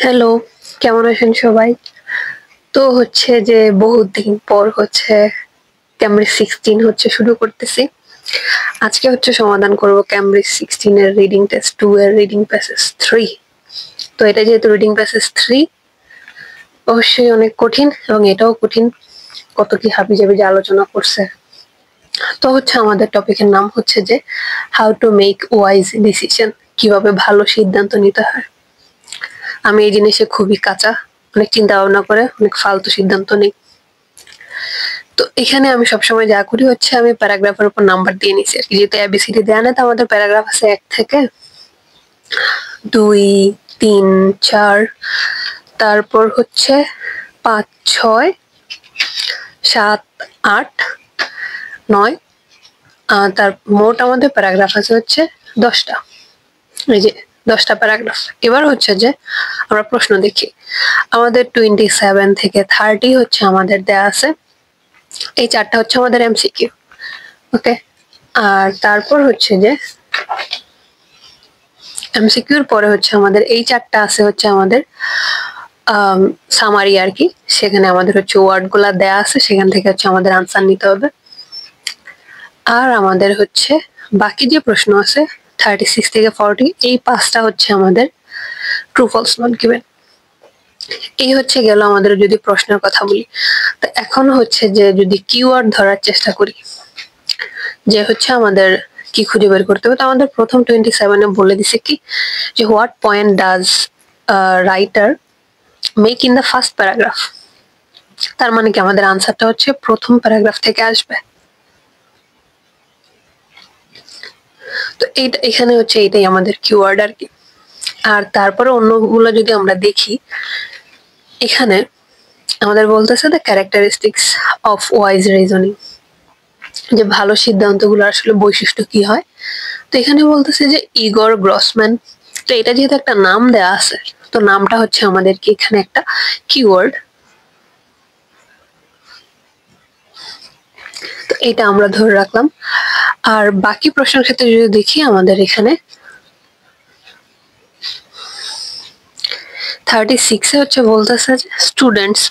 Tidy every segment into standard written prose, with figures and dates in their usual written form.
Hello, কেমন আছেন সবাই? তো হচ্ছে যে বহুত দিন পর হচ্ছে ক্যামব্রিজ 16 হচ্ছে শুরু করতেছি। আজকে হচ্ছে সমাধান করব ক্যামব্রিজ 16 এর রিডিং টেস্ট 2 এর রিডিং প্যাসেজ 3। তো এটা যেহেতু রিডিং প্যাসেজ 3 অবশ্যই অনেক কঠিন এবং এটাও কঠিন। কত কি হাবিজাবি যে আলোচনা করছে। তো হচ্ছে আমাদের টপিকের নাম হচ্ছে যে how to make wise decision, কিভাবে ভালো সিদ্ধান্ত নিতে হয়। আমি এই জিনিসে খুবই কাঁচা, অনেক চিন্তা ভাবনা করে অনেক ফালতু সিদ্ধান্ত নিই। তো এখানে আমি সবসময় যা করি হচ্ছে আমি প্যারাগ্রাফের উপর নাম্বার দিয়ে নিছি আর কি, যেহেতু এবিসিডি দেয়া না, তো আমাদের প্যারাগ্রাফ আছে 1 থেকে 2, 3, 4, তারপর হচ্ছে 5, 6, 7, 8, 9, তার মোট আমাদের প্যারাগ্রাফ আছে হচ্ছে 10টা। এই যে 10টা প্যারাগ্রাফ। এবার হচ্ছে যে আমরা প্রশ্ন দেখি। আমাদের 27 থেকে 30 হচ্ছে আমাদের দেয়া আছে। এই 4টা হচ্ছে আমাদের এমসিকিউ। ওকে, আর তারপর হচ্ছে যে এমসিকিউর পরে হচ্ছে আমাদের এই 4টা আছে হচ্ছে আমাদের সামারি আর কি। সেখানে আমাদের হচ্ছে ওয়ার্ড গুলা দেয়া আছে, সেখান থেকে হচ্ছে আমাদের আনসার নিতে হবে। আর আমাদের হচ্ছে বাকি যে প্রশ্ন আছে 36 থেকে 40, এই 5টা হচ্ছে আমাদের ট্রু ফলস নট গিভেন। এই হচ্ছে গেল আমাদের যদি প্রশ্নের কথা বলি। তো এখন হচ্ছে যে যদি কিওয়ার্ড ধরার চেষ্টা করি, যে হচ্ছে আমাদের কি খুঁজে বের করতে হবে। তো আমাদের প্রথম 27-এ বলে দিছে কি যে what point does writer make in the first paragraph. তার মানে কি আমাদের আনসারটা হচ্ছে প্রথম প্যারাগ্রাফ থেকে আসবে। তো এইটা এখানে হচ্ছে এটাই আমাদের কিওয়ার্ড আর কি। আর তারপরে অন্যগুলো যদি আমরা দেখি, এখানে আমাদের বলতেছে the characteristics of wise reasoning, যে ভালো সিদ্ধান্তগুলো আসলে বৈশিষ্ট্য কি হয়। তো এখানে বলতেছে যে ইগর গ্রসম্যান। তো এটা যেহেতু একটা নাম দেয়া আছে, তো নামটা হচ্ছে আমাদের কি এখানে একটা কিওয়ার্ড। তো এটা আমরা ধরে রাখলাম। আর বাকি প্রশ্নের ক্ষেত্রে যদি দেখি, আমাদের এখানে 36-এ হচ্ছে বলতেছে যে স্টুডেন্টস,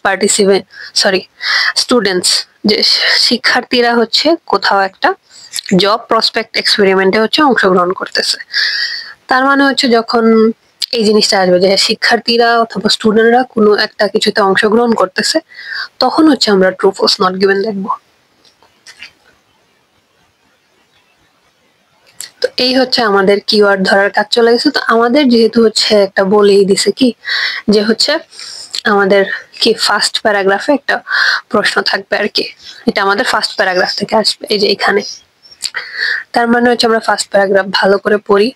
যে শিক্ষার্থীরা হচ্ছে কোথাও একটা জব প্রসপেক্ট এক্সপেরিমেন্টে হচ্ছে অংশগ্রহণ করতেছে। তার মানে হচ্ছে যখন এই জিনিসটা আসবে যে শিক্ষার্থীরা অথবা স্টুডেন্টরা কোনো একটা কিছুতে অংশগ্রহণ করতেছে, তখন হচ্ছে আমরা ট্রু ফলস নট গিভেন দেখবো। তো এই হচ্ছে আমাদের কিওয়ার্ড ধরার কাজ চলে গেছে। তো আমাদের যেহেতু হচ্ছে একটা বলেই দিছে কি যে হচ্ছে আমাদের কি ফার্স্ট প্যারাগ্রাফে একটা প্রশ্ন থাকবে আর কি। এটা আমাদের ফার্স্ট প্যারাগ্রাফ থেকে আসবে, এই যে এখানে। তার মানে হচ্ছে আমরা ফার্স্ট প্যারাগ্রাফ ভালো করে পড়ি,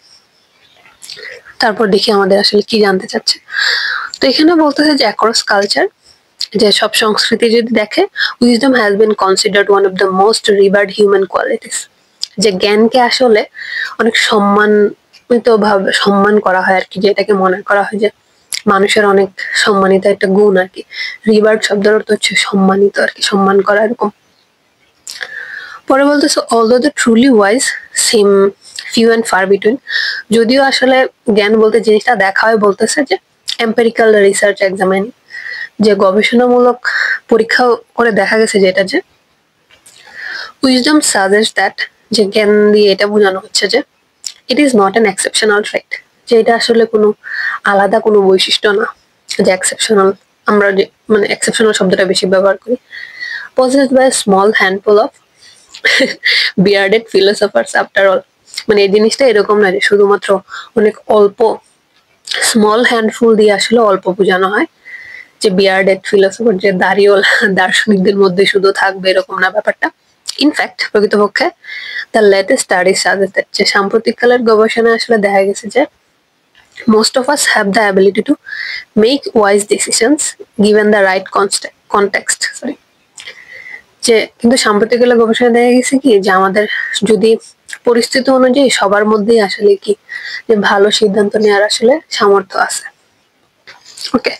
তারপর দেখি আমাদের আসলে কি জানতে চাচ্ছে। তো এখানে বলতেছে যে অ্যাক্রস কালচার, যে সব সংস্কৃতি যদি দেখে, wisdom has been considered one of the most revered human qualities, যে জ্ঞানকে আসলে অনেক সম্মান করা হয় আর কি, যেটাকে মনে করা হয় যে মানুষের অনেক সম্মানিত একটা গুণ আর কি। রিভার্ড শব্দের অর্থ হচ্ছে সম্মানিত আর কি, সম্মান করা এরকম। পরে বলতেছে although the truly wise seem few and far between, যদিও আসলে জ্ঞান বলতে জিনিসটা দেখা হয়, বলতেছে যে এম্পেরিক্যাল রিসার্চ এক্সামিন, যে গবেষণামূলক পরীক্ষা করে দেখা গেছে যেটা যে উইজডম সাজেস্ট দ্যাট, যে জ্ঞান দিয়ে এটা বোঝানো হচ্ছে যে it is not an exceptional trait, যে এটা আসলে কোনো আলাদা কোনো বৈশিষ্ট্য না, যে এক্সেপশনাল, আমরা যে মানে এক্সেপশনাল শব্দটা বেশি ব্যবহার করি। possessed by a small handful of bearded philosophers after all, মানে এই জিনিসটা এরকম না যে শুধুমাত্র অনেক অল্প, স্মল হ্যান্ডফুল দিয়ে আসলে অল্প বোঝানো হয়, যে বিয়ার্ডেড ফিলোসফার, যে দাড়িওয়ালা দার্শনিকদের মধ্যে শুধু থাকবে এরকম না ব্যাপারটা। ইনফ্যাক্ট প্রকৃতপক্ষে দ্য লেটেস্ট স্টাডি সাজেস্ট, যে সাম্প্রতিককালের গবেষণায় আসলে দেখা গেছে যে most of us have the ability to make wise decisions given the right context. যে কিন্তু সাম্প্রতিককালে গবেষণায় দেখা গেছে কি যে আমাদের যদি পরিস্থিতি অনুযায়ী সবার মধ্যেই আসলে কি যে ভালো সিদ্ধান্ত নেওয়ার আসলে সামর্থ্য আছে। ওকে,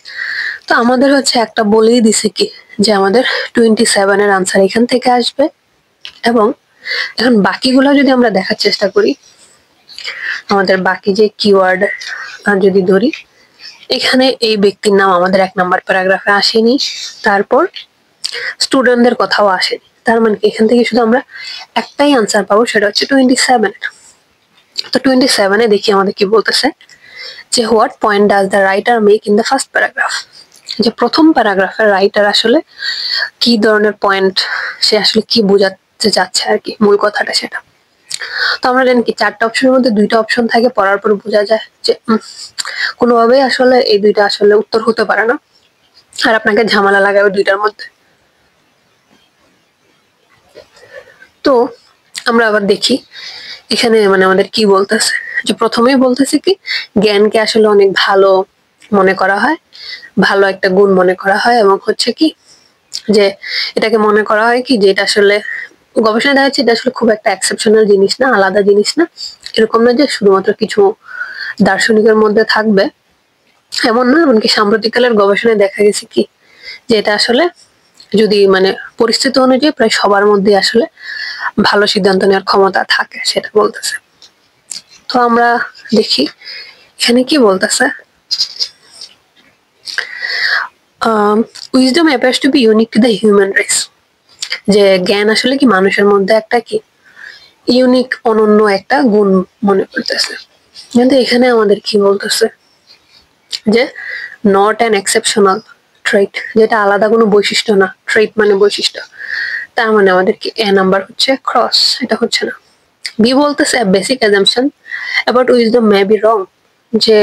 তো আমাদের হচ্ছে একটা বলেই দিছে কি যে আমাদের 27 এর আনসার এখান থেকে আসবে। এবং এখন বাকিগুলো যদি আমরা দেখার চেষ্টা করি, আমাদের বাকি যে কিওয়ার্ড যদি ধরি, এখানে এই ব্যক্তির নাম আমাদের 1 নাম্বার প্যারাগ্রাফে আসেনি, তারপর স্টুডেন্টদের কথাও আসেনি। তার মানে কি এখান থেকে শুধু আমরা একটাই আনসার পাবো, সেটা হচ্ছে 27। তো 27-এ দেখি আমাদের কি বলতেছে, যে what point does the writer make in the first paragraph, যে প্রথম প্যারাগ্রাফের রাইটার আসলে কি ধরনের পয়েন্ট, সে আসলে কি বোঝাতে যাচ্ছে আর কি, মূল কথাটা সেটা। তো আমরা জানি কি 4টা অপশনের মধ্যে 2টা অপশন থাকে, পড়ার পর বোঝা যায় যে কোনোভাবেই আসলে এই 2টা আসলে উত্তর হতে পারে না, আর আপনাকে ঝামেলা লাগাবে 2টার মধ্যে। তো আমরা আবার দেখি এখানে মানে আমাদের কি বলতেছে, যে প্রথমেই বলতেছে কি জ্ঞানকে আসলে অনেক ভালো মনে করা হয়, ভালো একটা গুণ মনে করা হয়, এবং হচ্ছে কি যে এটাকে মনে করা হয় কি যে এটা আসলে গবেষণায় দেখা যাচ্ছে এটা আসলে খুব একটা এক্সেপশনাল জিনিস না, আলাদা জিনিস না, এরকম না যে শুধুমাত্র কিছু দার্শনিকের মধ্যে থাকবে, এমন না। এমনকি সাম্প্রতিককালের গবেষণায় দেখা গেছে কি যে এটা আসলে যদি মানে পরিস্থিতি অনুযায়ী প্রায় সবার মধ্যে আসলে ভালো সিদ্ধান্ত নেওয়ার ক্ষমতা থাকে, সেটা বলতেছে। তো আমরা দেখি এখানে কি বলতেছে, wisdom appears to be unique to the human race, যে জ্ঞান আসলে কি মানুষের মধ্যে একটা কি ইউনিক অনন্য একটা গুণ মনে করতেছে। কিন্তু এখানে আমাদের কি বলতেছে যে নট অ্যান এক্সেপশনাল ট্রেট, যেটা আলাদা কোনো বৈশিষ্ট্য না, ট্রেট মানে বৈশিষ্ট্য। তার মানে আমাদের কি এ নাম্বার হচ্ছে ক্রস, এটা হচ্ছে না। বি বলতেছে basic assumption about wisdom may be wrong, যে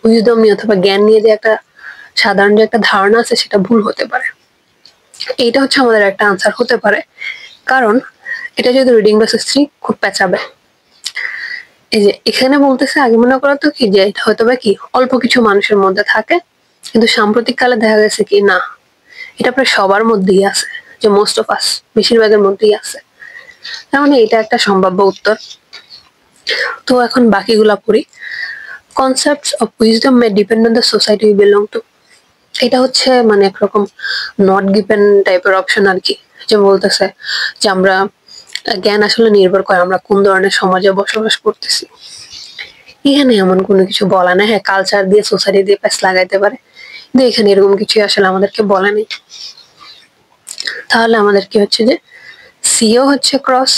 উইজডম নিয়ে অথবা জ্ঞান নিয়ে যে একটা সাধারণ যে একটা ধারণা আছে সেটা ভুল হতে পারে। এইটা হচ্ছে আমাদের একটা আনসার হতে পারে, কারণ এটা যদি রিডিং বা হিস্ট্রি খুব পেঁচাবে। এই যে এখানে বলতেছে আগে মনে করা তো কি যে এটা হয়তো বা কি অল্প কিছু মানুষের মধ্যে থাকে, কিন্তু সাম্প্রতিক কালে দেখা গেছে কি না, এটা প্রায় সবার মধ্যেই আছে, যে মোস্ট অফ আস, বেশিরভাগের মধ্যেই আছে। তার মানে এটা একটা সম্ভাব্য উত্তর। তো এখন বাকিগুলা পড়ি। Concepts of wisdom May depend on the society we belong to, এটা হচ্ছে মানে একরকম নট গিভেন টাইপের অপশন আর কি, যে বলতেছে যে আমরা জ্ঞান আসলে নির্ভর করে আমরা কোন ধরনের সমাজে বসবাস করতেছি। এখানে এমন কোনো কিছু বলা না, হ্যাঁ কালচার দিয়ে সোসাইটি দিয়ে প্যাচ লাগাইতে পারে, কিন্তু এখানে এরকম কিছু আসলে আমাদেরকে বলে নেই। তাহলে আমাদের কি হচ্ছে যে সিও হচ্ছে ক্রস।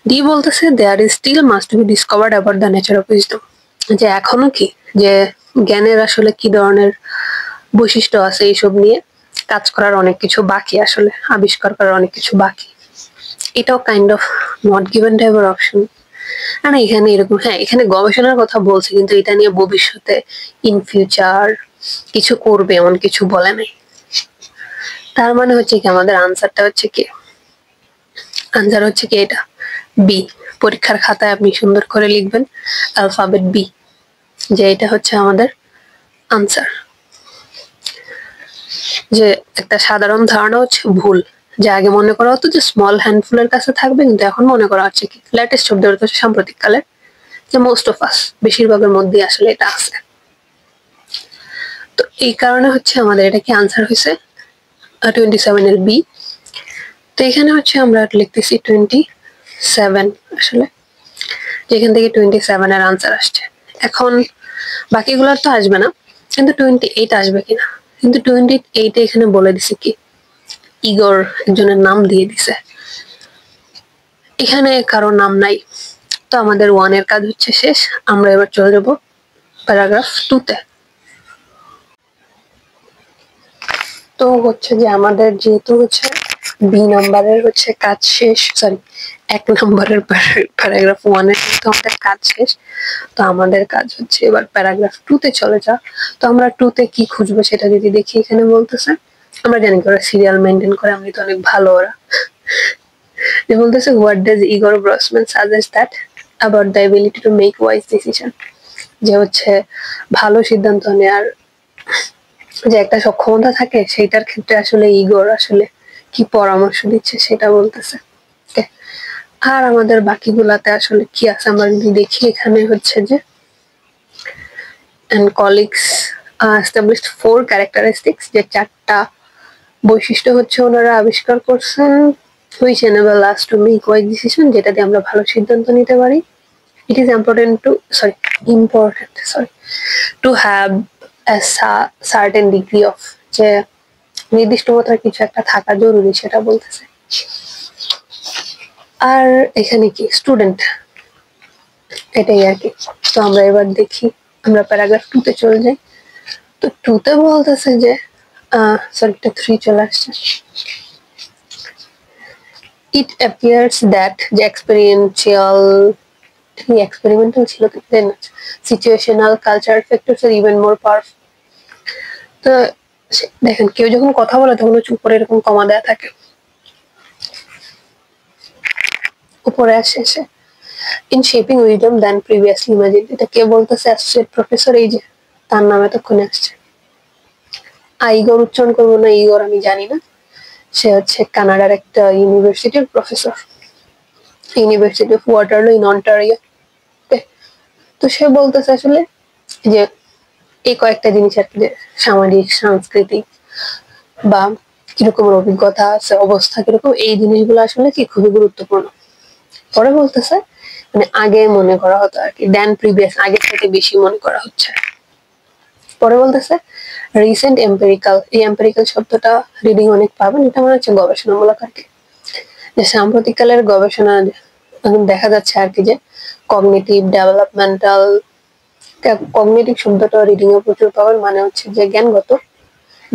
ডি বলতেছে there is still must be discovered about the nature of wisdom, যে এখনো কি যে জ্ঞানের আসলে কি ধরনের বৈশিষ্ট্য আছে এইসব নিয়ে কাজ করার অনেক কিছু বাকি, আসলে আবিষ্কার করার অনেক কিছু বাকি। এটাও কাইন্ড অফ নট গিভেন টাইপের অপশন। না এখানে এরকম, হ্যাঁ এখানে গবেষণার কথা বলছে, কিন্তু এটা নিয়ে ভবিষ্যতে ইন ফিউচার কিছু করবে এমন কিছু বলে নাই। তার মানে হচ্ছে কি আমাদের আনসারটা হচ্ছে কি, আনসার হচ্ছে কি এটা বি। পরীক্ষার খাতায় আপনি সুন্দর করে লিখবেন অ্যালফাবেট বি, যে এটা হচ্ছে আমাদের আনসার। যে একটা সাধারণ ধারণা হচ্ছে ভুল, যে আগে মনে করা হতো যে স্মল হ্যান্ডফুলের কাছে থাকবে, কিন্তু এখন মনে করা হচ্ছে কি লেটেস্ট শব্দ হচ্ছে সাম্প্রতিক কালে যে মোস্ট অফ আস, বেশিরভাগের মধ্যে আসলে এটা আছে। তো এই কারণে হচ্ছে আমাদের এটা কি আনসার হয়েছে 27 এর বি। তো এখানে হচ্ছে আমরা লিখতেছি 27 আসলে, যেখান থেকে 27 এর আনসার আসছে। এখন বাকিগুলোর তো আসবে না, কিন্তু 28 আসবে কিনা, কিন্তু 28 এখানে বলে দিছে কি ইগর একজনের নাম দিয়ে দিছে, এখানে কারো নাম নাই। তো আমাদের 1 এর কাজ হচ্ছে শেষ। আমরা এবার চলে যাব প্যারাগ্রাফ 2 তে। তো হচ্ছে যে আমাদের যেহেতু হচ্ছে বি নাম্বারের হচ্ছে কাজ শেষ, সরি 1 নাম্বারের প্যারাগ্রাফ 1 এর কিন্তু আমাদের কাজ শেষ। তো আমাদের কাজ হচ্ছে এবার প্যারাগ্রাফ 2 তে চলে যা। তো আমরা 2 তে কি খুঁজবো সেটা যদি দেখি, এখানে বলতেছে আমরা জানি ওরা সিরিয়াল মেনটেন করে, আমি তো অনেক ভালো ওরা। যে বলতেছে what does Igor Grossmann suggest that about the ability to make wise decision, যে হচ্ছে ভালো সিদ্ধান্ত নেওয়ার যে একটা সক্ষমতা থাকে সেইটার ক্ষেত্রে আসলে ইগোর আসলে কি পরামর্শ দিচ্ছে সেটা বলতেছে। আর আমাদের বাকিগুলাতে আসলে কি আছে আমরা যদি দেখি, এখানে হচ্ছে যে and colleagues established 4 characteristics, যে 4টা বৈশিষ্ট্য হচ্ছে ওনারা আবিষ্কার করছেন which enable us to make wise decision, যেটা দিয়ে আমরা ভালো সিদ্ধান্ত নিতে পারি। it is important to have a certain degree of যে নির্দিষ্ট মাত্রার কিছু একটা থাকা জরুরি সেটা বলতেছে। আর এখানে কি স্টুডেন্ট, এটাই আর কি। তো আমরা এবার দেখি, আমরা প্যারাগ্রাফ 2 তে চলে যাই। তো 2 তে বলতেছে যে সরি, 3 চলে আসছে। It appears that the experimental ছিল then situational cultural factors are even more powerful. তো দেখেন কেউ যখন কথা বলে তখন হচ্ছে উপরে এরকম কমা দেয়া থাকে, উপরে আসে in shaping wisdom than previously imagined. এটা কে বলতেছে? অ্যাসোসিয়েট প্রফেসর, এই যে তার নামে তখন আসছে। ইগর উচ্চারণ করবো না, ইগর আমি জানি না। সে হচ্ছে কানাডার একটা ইউনিভার্সিটির professor, university of Waterloo in Ontario. তো সে বলতেছে আসলে যে এই কয়েকটা জিনিস আর কি, সামাজিক, সাংস্কৃতিক বা কিরকম অভিজ্ঞতা আছে, অবস্থা কিরকম, এই জিনিসগুলো আসলে কি খুবই গুরুত্বপূর্ণ। পরে বলতেছে মানে আগে মনে করা হতো আর কি, দেন প্রিভিয়াস, আগে থেকে বেশি মনে করা হচ্ছে। পরে বলতেছে রিসেন্ট এম্পেরিক্যাল, এই এম্পেরিক্যাল শব্দটা রিডিং অনেক পাবেন, এটা মনে হচ্ছে গবেষণামূলক আর কি। যে সাম্প্রতিককালের গবেষণা দেখা যাচ্ছে আর কি যে কগনিটিভ, ডেভেলপমেন্টাল, কগনিটিভ শব্দটা রিডিং এ প্রচুর পাবেন, মানে হচ্ছে যে জ্ঞানগত,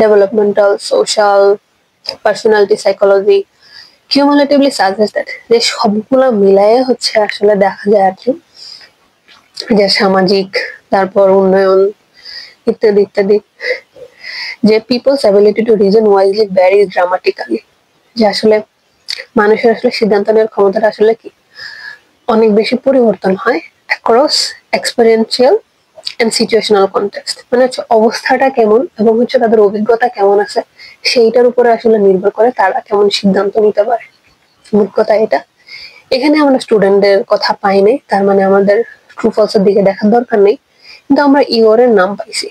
developmental, social, personality psychology, cumulatively suggest that, যে সবগুলো মিলায়ে হচ্ছে আসলে দেখা যায় আর কি যে সামাজিক, তারপর উন্নয়ন ইত্যাদি ইত্যাদি, যে people's ability to reason wisely varies dramatically, যে আসলে মানুষের আসলে সিদ্ধান্ত নেওয়ার ক্ষমতাটা আসলে কি অনেক বেশি পরিবর্তন হয় across experiential and situational context, মানে হচ্ছে অবস্থাটা কেমন এবং হচ্ছে তাদের অভিজ্ঞতা কেমন আছে সেইটার উপরে আসলে নির্ভর করে তারা কেমন সিদ্ধান্ত নিতে পারে। অভিজ্ঞতা এটা, এখানে আমরা স্টুডেন্টদের কথা পাই নাই, তার মানে আমাদের ট্রু ফলসের দিকে দেখার দরকার নেই, কিন্তু আমরা ইগরের নাম পাইছি,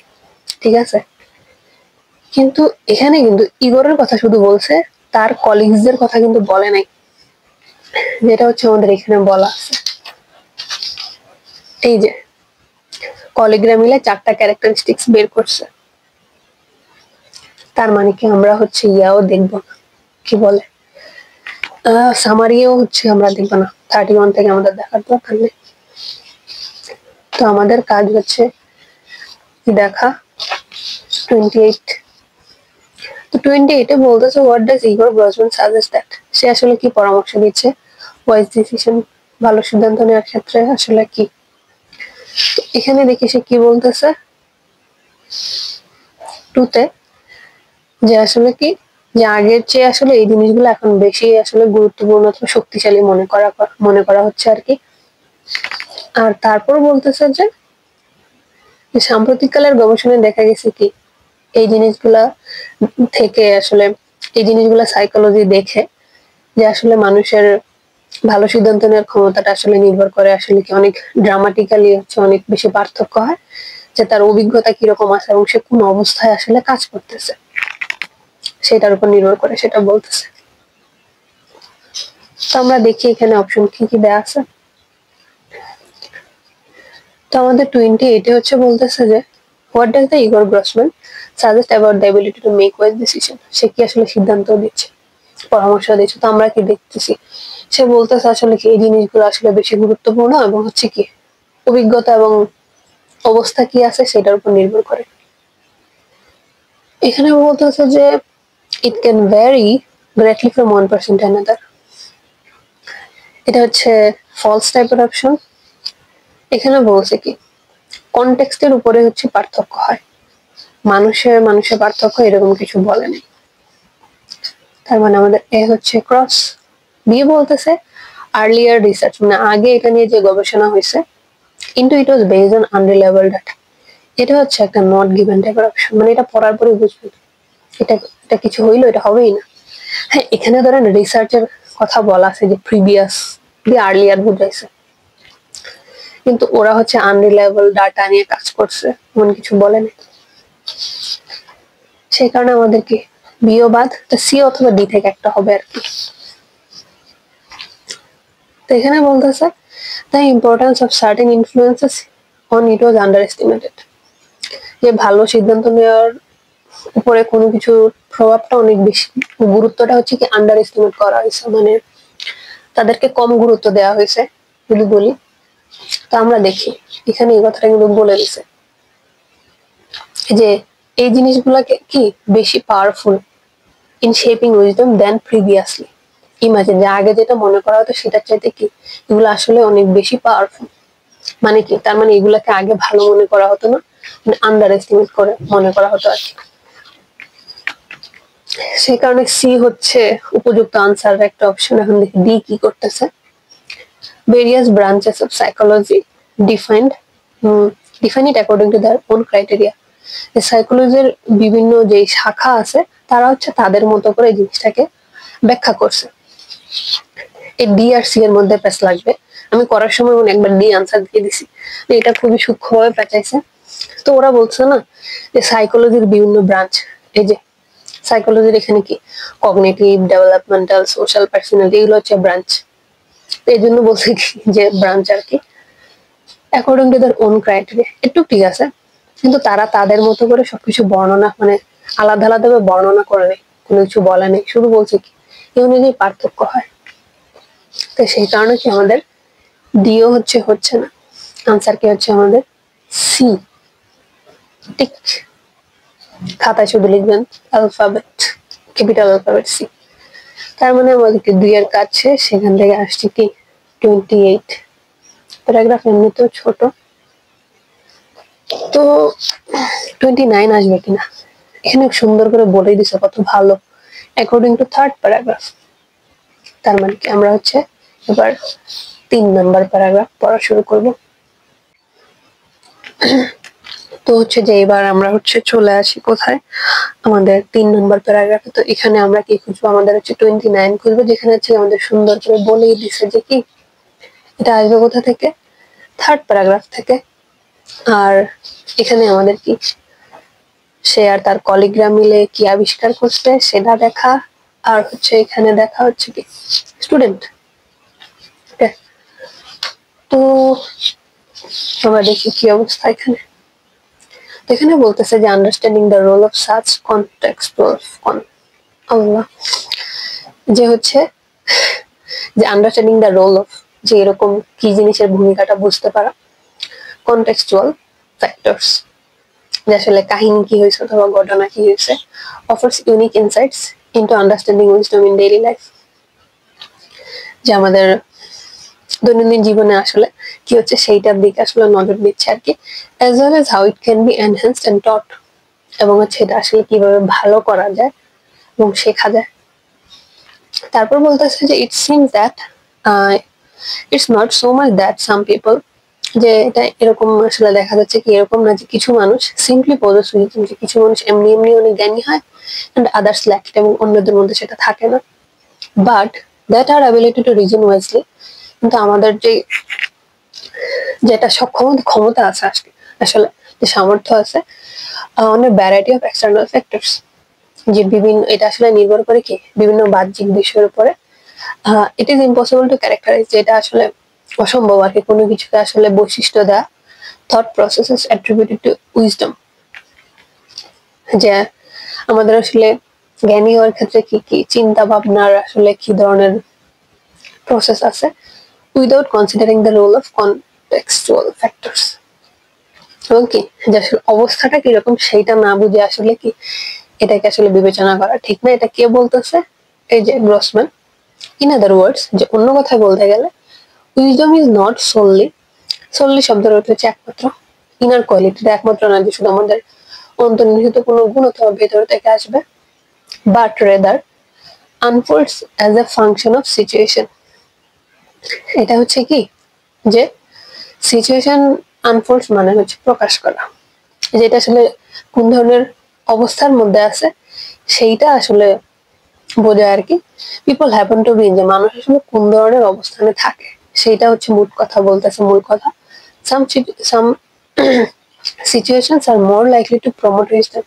ঠিক আছে। কিন্তু এখানে কিন্তু ইগরের কথা শুধু বলছে, তার কলিগসদের কথা কিন্তু বলে নাই, যেটা হচ্ছে আমাদের এখানে বলা আছে। এই যে কলিগরা মিলে 4টা ক্যারেক্টারিস্টিক্স বের করছে, তার মানে কি আমরা হচ্ছে ইয়াও দেখবো না, কি বলে সামারিও হচ্ছে আমরা দেখবো না, 31 থেকে আমাদের দেখার দরকার নেই। তো আমাদের কাজ হচ্ছে দেখা 28। তো 28 এ বলতেছে what does Igor Grossmann suggest that, সে আসলে কি পরামর্শ দিচ্ছে ওয়াইজ ডিসিশন, ভালো সিদ্ধান্ত নেওয়ার ক্ষেত্রে আসলে কি। তো এখানে দেখি সে কি বলতেছে 2 তে, যে আসলে কি যে আগের চেয়ে আসলে এই জিনিসগুলো এখন বেশি আসলে গুরুত্বপূর্ণ অথবা শক্তিশালী মনে করা হচ্ছে আর কি। আর তারপর বলতেছে যে সাম্প্রতিককালের গবেষণায় দেখা গেছে কি এই জিনিসগুলা থেকে আসলে, এই জিনিসগুলা সাইকোলজি দেখে যে আসলে মানুষের ভালো সিদ্ধান্ত নেওয়ার ক্ষমতাটা আসলে নির্ভর করে আসলে কি অনেক ড্রামাটিক্যালি হচ্ছে অনেক বেশি পার্থক্য হয়, যে তার অভিজ্ঞতা কিরকম আছে এবং সে কোন অবস্থায় আসলে কাজ করতেছে সেটার উপর নির্ভর করে, সেটা বলতেছে। তো আমরা দেখি এখানে অপশন কি কি দেয়া আছে। তো আমাদের 28 হচ্ছে বলতেছে যে what does the Igor Grossmann suggest about the ability to make wise decision, সে কি আসলে সিদ্ধান্ত দিচ্ছে, পরামর্শ দিচ্ছে। তো আমরা কি দেখতেছি, সে বলতেছে আসলে কি এই জিনিসগুলো আসলে বেশি গুরুত্বপূর্ণ এবং হচ্ছে কি অভিজ্ঞতা এবং অবস্থা কি আছে সেটার উপর নির্ভর করে। এখানে বলতেছে যে it can vary greatly from one person to another, এটা হচ্ছে ফলস টাইপের অপশন। এখানে বলছে কি কনটেক্সটের উপরে হচ্ছে পার্থক্য হয়, মানুষের পার্থক্য এরকম কিছু বলে নেই। তার মানে আমাদের এ হচ্ছে ক্রস। বি বলতেছে আর্লিয়ার রিসার্চ, মানে আগে এটা নিয়ে যে গবেষণা হয়েছে কিন্তু it was based on unreliable data, এটা হচ্ছে একটা নট গিভেন টাইপের অপশন, মানে এটা পড়ার পরে বুঝবেন এটা এটা কিছু হইলো, এটা হবেই না। হ্যাঁ, এখানে ধরেন রিসার্চের কথা বলা আছে যে প্রিভিয়াস দিয়ে আর্লিয়ার বুঝাইছে, কিন্তু ওরা হচ্ছে আনরিলায়েবল ডাটা নিয়ে কাজ করছে এমন কিছু বলেনি, সেই কারণে আমাদের কি বিও বাদ, সি অথবা ডি থেকে একটা হবে আর কি। তো এখানে বলতেছে The importance of certain influences on it was underestimated. যে ভালো সিদ্ধান্ত নেওয়ার উপরে কোনো কিছু প্রভাবটা অনেক বেশি, গুরুত্বটা হচ্ছে কি আন্ডার এস্টিমেট করা হয়েছে, মানে তাদেরকে কম গুরুত্ব দেওয়া হয়েছে যদি বলি। তো আমরা দেখি এখানে এই কথাটা কিন্তু বলে দিছে যে এই জিনিসগুলোকে কি বেশি powerful in shaping wisdom than previously imagine, যে আগে যেটা মনে করা হতো সেটার চাইতে কি এগুলো আসলে অনেক বেশি পাওয়ারফুল। মানে কি তার মানে এগুলাকে আগে ভালো মনে করা হতো না, মানে আন্ডার এস্টিমেট করে মনে করা হতো আর কি। সেই কারণে সি হচ্ছে উপযুক্ত আনসার একটা অপশন। এখন দেখি ডি কি করতেছে। Various branches of psychology defined define it according to their own criteria. সাইকোলজির বিভিন্ন যে শাখা আছে তারা হচ্ছে তাদের মতো করে জিনিসটাকে ব্যাখ্যা করছে। এই ডি আর সি এর মধ্যে প্যাচ লাগবে। আমি করার সময় একবার ডি আনসার দিয়ে দিছি, এটা খুবই সূক্ষ্মভাবে প্যাচাইছে। তো ওরা বলছে না যে সাইকোলজির বিভিন্ন ব্রাঞ্চ, এই যে সাইকোলজির এখানে কি কগনিটিভ, ডেভেলপমেন্টাল, সোশ্যাল, পার্সোনালিটি এগুলো হচ্ছে ব্রাঞ্চ। এই জন্য বলছে কি যে ব্রাঞ্চ আর কি according to their own criteria. একটু ঠিক আছে, কিন্তু তারা তাদের মতো করে সবকিছু বর্ণনা মানে আলাদা আলাদা ভাবে বর্ণনা করে নেই, কোনো কিছু বলে নেই, শুধু বলছে কি এই অনুযায়ী পার্থক্য হয়। তো সেই কারণে কি আমাদের ডিও হচ্ছে না, আনসার কি হচ্ছে আমাদের সি। ঠিক খাতায় শুধু লিখবেন অ্যালফাবেট, ক্যাপিটাল অ্যালফাবেট সি। তার মানে আমাদেরকে 2 এর কাজ শেষ। সেখান থেকে আসছে কি 28 প্যারাগ্রাফ, এমনিতেও ছোট। তো 29 আসবে কিনা এখানে সুন্দর করে বলে দিছে, কত ভালো অ্যাকর্ডিং টু থার্ড প্যারাগ্রাফ। তার মানে কি আমরা হচ্ছে এবার 3 নাম্বার প্যারাগ্রাফ পড়া শুরু করব। তো হচ্ছে যে এবার আমরা হচ্ছে চলে আসি কোথায়, আমাদের 3 নম্বর প্যারাগ্রাফে। তো এখানে আমরা কি খুঁজবো, আমাদের হচ্ছে 29 খুঁজবো, যেখানে হচ্ছে আমাদের সুন্দর করে বলেই দিছে যে কি এটা আসবে কোথা থেকে, থার্ড প্যারাগ্রাফ থেকে। আর এখানে আমাদের কি সে আর তার কলিগরা মিলে কি আবিষ্কার করছে সেটা দেখা, আর হচ্ছে এখানে দেখা হচ্ছে কি স্টুডেন্ট। তো আমরা দেখি কি অবস্থা এখানে। এখানে বলতেছে যে understanding the role of such contextual আল্লাহ, যে হচ্ছে যে আন্ডারস্ট্যান্ডিং দ্য রোল অফ, যে এরকম কি জিনিসের ভূমিকাটা বুঝতে পারা, কনটেক্সচুয়াল ফ্যাক্টরস, যে আসলে কাহিনী কি হয়েছে অথবা ঘটনা কি হয়েছে, offers unique insights into understanding wisdom in daily life, যে আমাদের দৈনন্দিন জীবনে আসলে কি হচ্ছে সেইটার দিকে আসলে নজর দিচ্ছে আর কি, as well as how it can be enhanced and taught, এবং হচ্ছে এটা আসলে কিভাবে ভালো করা যায় এবং শেখা যায়। তারপর বলতেছে যে it seems that it's not so much that some people, যে এটা এরকম আসলে দেখা যাচ্ছে কি এরকম না যে কিছু মানুষ সিম্পলি পজেস wisdom, যে কিছু মানুষ এমনি এমনি অনেক জ্ঞানী হয় and others lack it, এবং অন্যদের মধ্যে সেটা থাকে না, but that our ability to reason wisely, কিন্তু আমাদের যে যেটা ক্ষমতা আছে আসলে যে সামর্থ্য আছে অনেক ভ্যারাইটি অফ এক্সটার্নাল ফ্যাক্টরস, যে বিভিন্ন এটা আসলে নির্ভর করে কি বিভিন্ন বাহ্যিক বিষয়ের উপরে। It is impossible to characterise, যেটা আসলে অসম্ভব আর কি কোনো কিছুকে আসলে বৈশিষ্ট্য দেওয়া। Thought processes attributed two wisdom, যে আমাদের আসলে জ্ঞানী হওয়ার ক্ষেত্রে কি কি চিন্তা ভাবনার আসলে কি ধরনের প্রসেস আছে, without considering the role of contextual factors, এবং কি যে আসলে অবস্থাটা কিরকম সেইটা না বুঝে আসলে কি এটাকে আসলে বিবেচনা করা ঠিক না। এটা কে বলতেছে, এই যে গ্রসম্যান। ইন আদার ওয়ার্ডস, যে অন্য কথায় বলতে গেলে উইজডম ইজ নট সোললি শব্দের অর্থ হচ্ছে একমাত্র, ইনার কোয়ালিটি একমাত্র না যে শুধু আমাদের অন্তর্নিহিত কোনো গুণ অথবা ভেতর থেকে আসবে, but rather আনফোল্ডস as a function of situation. এটা হচ্ছে কি যে সিচুয়েশন আনফোল্ডস মানে হচ্ছে প্রকাশ করা, যেটা আসলে কোন ধরনের অবস্থার মধ্যে আছে সেইটা আসলে বোঝায় আর কি। পিপল হ্যাপেন টু বি, যে মানুষ আসলে কোন ধরনের অবস্থানে থাকে সেইটা হচ্ছে মূল কথা বলতেছে, মূল কথা। Some situations are more likely to promote wisdom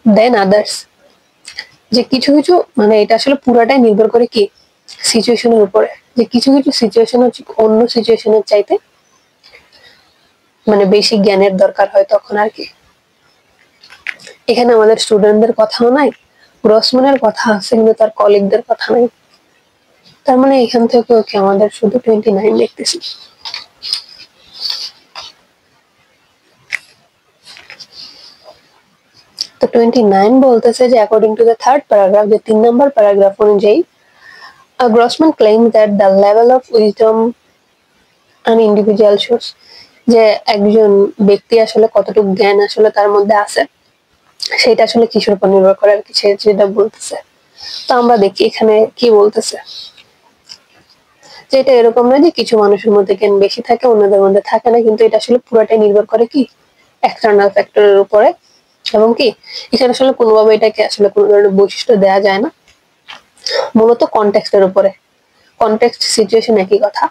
than others, যে কিছু কিছু মানে এটা আসলে পুরাটাই নির্ভর করে কি সিচুয়েশনের উপরে, যে কিছু কিছু সিচুয়েশন হচ্ছে অন্য সিচুয়েশনের চাইতে মানে বেশি জ্ঞানের দরকার হয় তখন আর কি। এখানে আমাদের স্টুডেন্টদের কথাও নাই, গ্রসম্যানের কথা আছে কিন্তু তার কলিগদের কথা নাই। তার মানে এখান থেকে ওকে আমাদের শুধু 29 দেখতেছি। তো 29 বলতেছে যে according to the third paragraph, যে 3 নম্বর প্যারাগ্রাফ অনুযায়ী, Grossman claims that the level of wisdom an individual shows, যে একজন ব্যক্তি আসলে কতটুকু জ্ঞান আসলে তার মধ্যে আছে সেটা আসলে কিসের উপর নির্ভর করে আর কি, সেটা বলতেছে। তো আমরা দেখি এখানে কি বলতেছে, যে এটা এরকম নয় যে কিছু মানুষের মধ্যে জ্ঞান বেশি থাকে অন্যদের মধ্যে থাকে না, কিন্তু এটা আসলে পুরোটাই নির্ভর করে কি এক্সটার্নাল ফ্যাক্টরের উপরে, এবং কি এখানে আসলে কোনোভাবে এটাকে আসলে কোনো ধরনের বৈশিষ্ট্য দেওয়া যায় না, মূলত কনটেক্সটের উপরে। কনটেক্সট সিচুয়েশন একই কথা।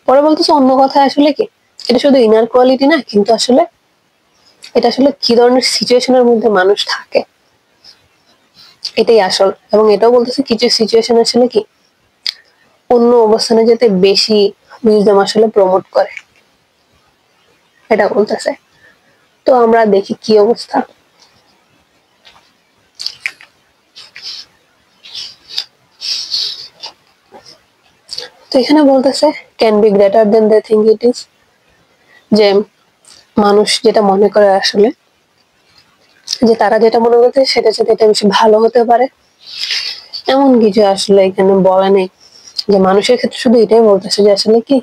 পরে বলতেছে অন্য কথা আসলে কি এটা শুধু ইনার কোয়ালিটি না, কিন্তু আসলে এটা আসলে কি ধরনের সিচুয়েশনের মধ্যে মানুষ থাকে এটাই আসল। এবং এটাও বলতেছে কিছু সিচুয়েশন আসলে কি অন্য অবস্থানে যেতে বেশি উইজডম আসলে প্রমোট করে, এটা বলতেছে। তো আমরা দেখি কি অবস্থা। তো এখানে বলতেছে can be greater than they think it is, যে মানুষ যেটা মনে করে আসলে, যে তারা যেটা মনে করতে সেটা সাথে এটা বেশি ভালো হতে পারে এমন কিছু আসলে এখানে বলা নেই। যে মানুষের ক্ষেত্রে শুধু এটাই বলতেছে যে আসলে কি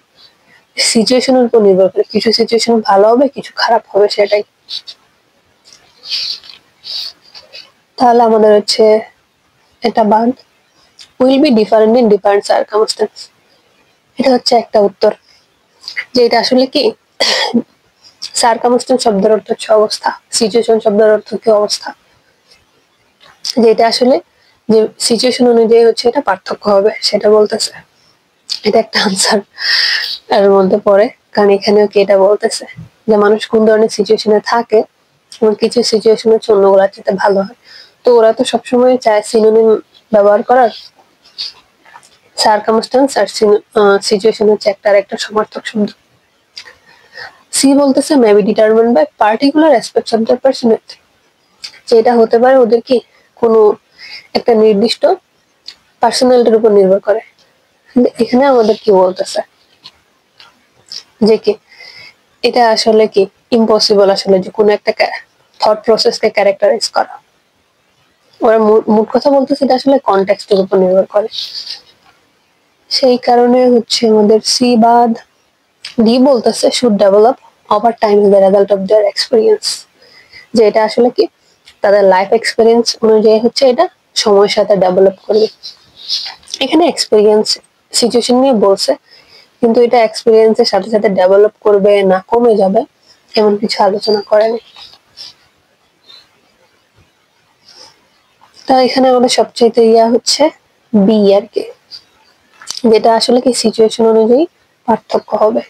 সিচুয়েশনের উপর নির্ভর করে, কিছু সিচুয়েশন ভালো হবে কিছু খারাপ হবে, সেটাই। তাহলে আমাদের হচ্ছে এটা বাদ, will be different in different circumstance, এটা হচ্ছে একটা উত্তর। যে এটা আসলে কি সার্কামস্টেন্স শব্দের অর্থ হচ্ছে অবস্থা, সিচুয়েশন শব্দের অর্থ কি অবস্থা, যে এটা আসলে যে সিচুয়েশন অনুযায়ী হচ্ছে এটা পার্থক্য হবে সেটা বলতেছে। এটা একটা আনসার এর মধ্যে পড়ে, কারণ এখানেও কি এটা বলতেছে যে মানুষ কোন ধরনের সিচুয়েশনে থাকে এবং কিছু সিচুয়েশন হচ্ছে অন্যগুলোর চাইতে ভালো হয়। তো ওরা তো সবসময় চায় সিনোনিম ব্যবহার করার, সার্কামস্টেন্স আর সিচুয়েশন হচ্ছে একটা সমার্থক শব্দ। সি বলতেছে may be determined by particular aspects of the personality, যে এটা হতে পারে ওদের কি কোনো একটা নির্দিষ্ট পার্সোনালিটির উপর নির্ভর করে। এখানে আমাদের কি বলতেছে যে কি এটা আসলে কি ইম্পসিবল আসলে যে কোনো একটা থট প্রসেসকে ক্যারেক্টারাইজ করা। ওরা মোট কথা বলতেছে এটা আসলে কনটেক্সটের উপর নির্ভর করে, সেই কারণে হচ্ছে আমাদের সি বাদ। ডি বলতেছে should develop over time is the result of their experience, যে এটা আসলে কি তাদের লাইফ এক্সপিরিয়েন্স অনুযায়ী হচ্ছে এটা সময়ের সাথে ডেভেলপ করবে। এখানে এক্সপিরিয়েন্স সিচুয়েশন নিয়ে বলছে, কিন্তু এটা এক্সপিরিয়েন্সের সাথে সাথে ডেভেলপ করবে না কমে যাবে এমন কিছু আলোচনা করেনি। তা এখানে আমাদের সবচেয়ে ইয়া হচ্ছে বি আর কি, যেটা আসলে কি সিচুয়েশন অনুযায়ী পার্থক্য হবে,